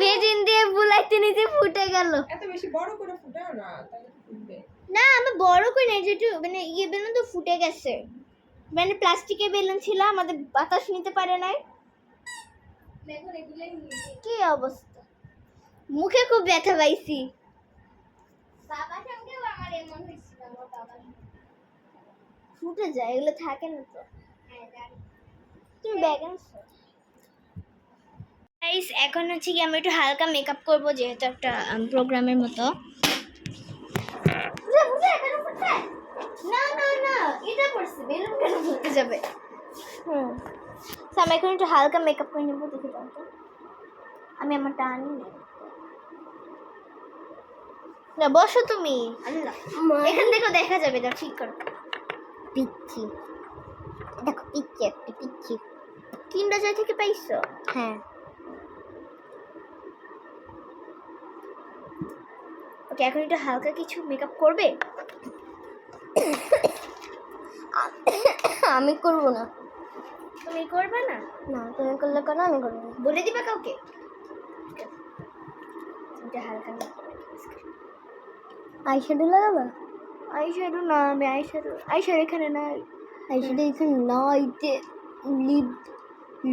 মেশিন দিয়ে ফুলাইতে নিতে ফুটে গেল। এত বেশি বড় করে ফুটাও না, তাহলে ফুটবে না আমি বড় করে নাই, যেটু মানে ইয়ে বেলুন তো ফুটে গেছে, মানে প্লাস্টিকের বেলুন ছিল, আমাদের বাতাস নিতে পারে নাই, কি অবস্থা, মুখে খুব ব্যথা পাইছি। বাবার সঙ্গেও আমার এমন হয়েছিল, আমার বাবার ফুটে যায়, এগুলো থাকে না তো। হ্যাঁ জানি। তুমি ব্যাগ আনছো? গাইস, এখন হচ্ছে কি আমি একটু হালকা মেকআপ করব, যেহেতু একটা প্রোগ্রামের মতো। না না না, এটা পড়ছে, বেলুন কেন ফুটে যাবে? তো আমি এখন একটু হালকা মেকআপ করে নেবো, দেখে দাও তো। আমি আমারটা আনি না। না বসো তুমি, আল্লাহ এখান থেকেও দেখা যাবে, দাও ঠিক করো। পিচ্ছি, দেখো পিচ্ছি, একটা পিচ্ছি। কিন্ডার জয় থেকে পাইছো? হ্যাঁ। ওকে, এখন একটু হালকা কিছু মেকআপ করবে? আমি করবো না। তুমি করবে না? না তুমি করলে করো, আমি করবো না। বলে দিবা কাউকে? এটা হালকা আইশ্যাডো লাগাবা? আইশ্যাডো না, আমি আইশ্যাডো এখানে নাই। আইশ্যাডো এখানে নয়তে লিপ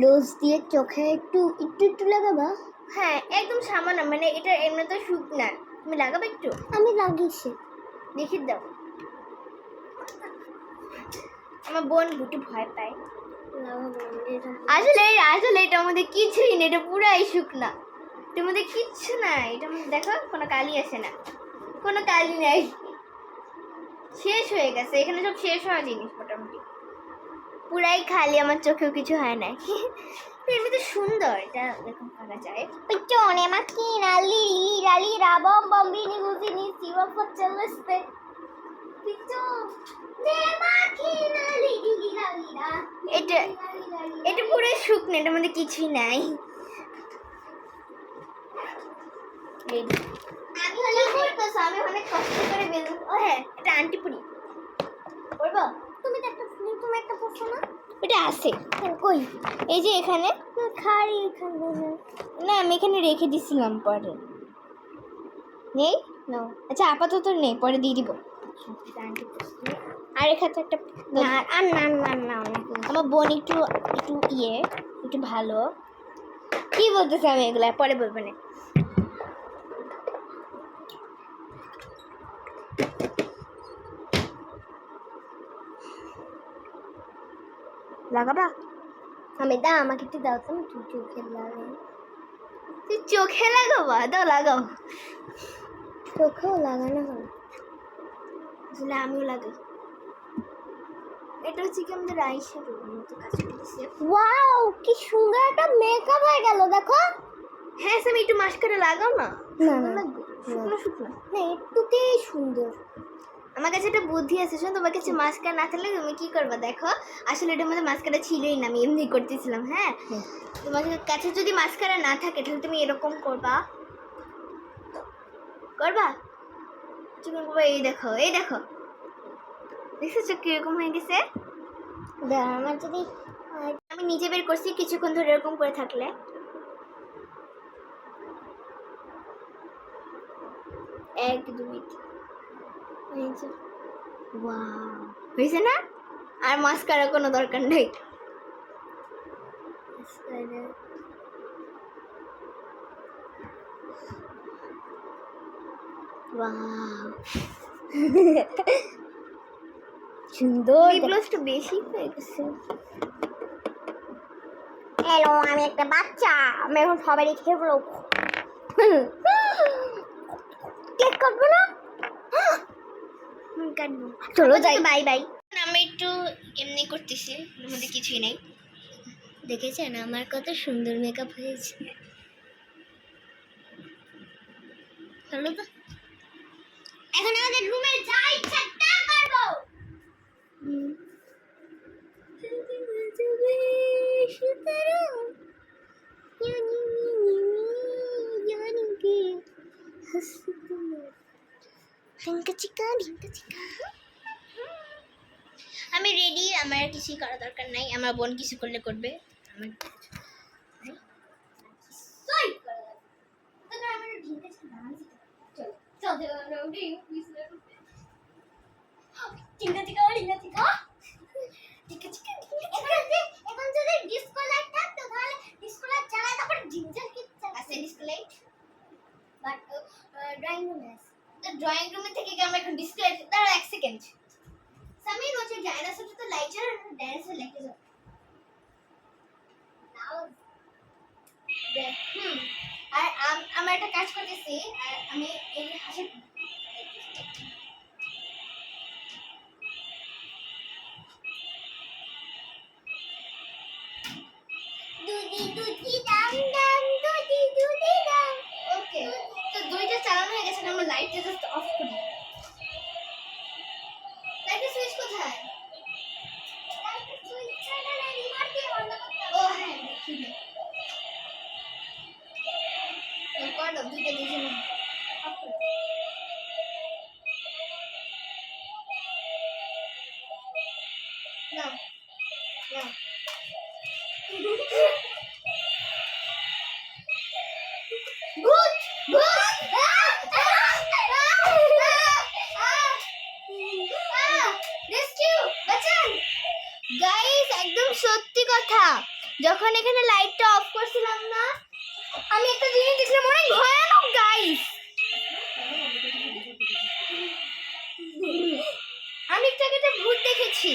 লোজ দিয়ে চোখে একটু একটু একটু লাগাবা? হ্যাঁ, একদম সামান্য, মানে এটা এমনি তো শুকনা। তুমি লাগাবে একটু? আমি লাগিয়েছি। দেখি দাও। আমার বোন একটু ভয় পায়। আসলে আসলে এটার মধ্যে কিছুই নেই, এটা পুরাই শুকনা। এটার মধ্যে কিচ্ছু নাই, এটার মধ্যে দেখো কোনো কালি আসে না, কোনো কালি নাই, শেষ হয়ে গেছে। এখানে সব শেষ হওয়া জিনিস মোটামুটি, পুরাই খালি, আমার চোখেও কিছু হয় না। এমনিতে সুন্দর, এটা এরকম করা যায়। Piccione, macchina, lira, lira, bom, bombini, cusini, si va facendo ste. Piccione, le macchina, lira, lira, lira. এটা এটা পুরো শুকনো, এটার মধ্যে কিছুই নাই। আমি হলে করতেছ, আমি অনেক কষ্ট করে বেলুন। ও হ্যাঁ, এটা আন্টি পুরি করবো। তুমি তো একটা তুমি একটা পড়ছো না? এটা আছে কই? এই যে এখানে। খাড়ি এখানে। না, আমি এখানে রেখে দিছিলাম, পরে নেই। না আচ্ছা, আপাতত নেই, পরে দিয়ে দিব। আর এখানে একটা না আর না না না অনেক আমার বোন একটু একটু একটু ভালো। কি বলতেছে, আমি এগুলা পরে বলবো না। লাগাবা? আমি দাও, আমাকে একটু দাও, তুমি চোখে লাগাই। তুই চোখে লাগাবা? দাও, লাগাও। চোখেও লাগানো হবে। আসলে আমিও লাগাই। এটা হচ্ছে কি আমাদের আইশ্যাডোর মতো কাজ করতেছে। ওয়াও, কি সুন্দর একটা মেকআপ হয়ে গেল, দেখো। হ্যাঁ, আমি একটু মাস্কারা লাগাও না। না, সুন্দর না, লাগবে, শুকনো শুকনো। না একটুতেই সুন্দর। আমার কাছে একটা বুদ্ধি আছে, শোনো, তোমার কাছে মাস্কারা না থাকলে তুমি কি করবা দেখো। আসলে এটার মধ্যে মাস্কারা ছিলই না, আমি এমনি করতেছিলাম। হ্যাঁ, তোমার কাছে যদি মাস্কারা না থাকে তাহলে তুমি এরকম করবা করবা চিকন করবা। এই দেখো, এই দেখো, দেখছো কিরকম হয়ে গেছে। আমার যদি আমি নিজে বের করছি, কিছুক্ষণ ধরে এরকম করে থাকলে। এক দুই ওয়াও, হয়েছে না? আর মাস্কারা কোনো দরকার নেই। ওয়াও, সুন্দর। লিপগ্লসটা বেশি হয়ে গেছে। হ্যালো, আমি একটা বাচ্চা, আমি এখন সবারই খেয়ে বলো। কেক কাটবো না? কাটবো। চলো যাই। Bye bye. আমি একটু এমনি করতেছি, এর মধ্যে কিছুই নেই। দেখেছেন আমার কত সুন্দর মেকআপ হয়েছে? চলো তো, এখন আমাদের রুমে যা ইচ্ছা তা করবো। আমি রেডি, আমার আর কিছুই করা দরকার নাই। আমার বোন কিছু করলে করবে, আমার এখন যদি ডিসকো লাইট থাকতো তাহলে ডিসকো লাইট জ্বালায় আছে ডিসপ্লে লাইট? বাট ড্রয়িং রুমে আছে। তো ড্রয়িং রুমে থেকে কি আমরা এখন ডিসপ্লে লাইট? দাঁড়াও এক সেকেন্ড। সামিন হচ্ছে ডাইনোসরটা তো লাইট জ্বালা না, ডাইনোসর লাইটে জ্বলে। নাও হুম। আর আমরা একটা কাজ করতেছি, আর আমি এই হাসি দুধি দাম দাম দুধি দাম। ওকে। তো দুইটা চালানো হয়ে গেছে, আমরা লাইটটা জাস্ট অফ করি। লাইটের সুইচ কোথায়? লাইটের সুইচটা না রিমোট দিয়ে বন্ধ করতে ও হবে। হ্যাঁ, দেখি নে। তো করো দুইটা দুজনে অফ করো। নাও নাও। ভূত ভূত রেস্কিউ বাঁচান গাইস। একদম সত্যি কথা, যখন এখানে লাইটটা অফ করছিলাম না, আমি একটা জিনিস দেখলাম অনেক ভয়ানক গাইস। আমি একটা ভূত দেখেছি।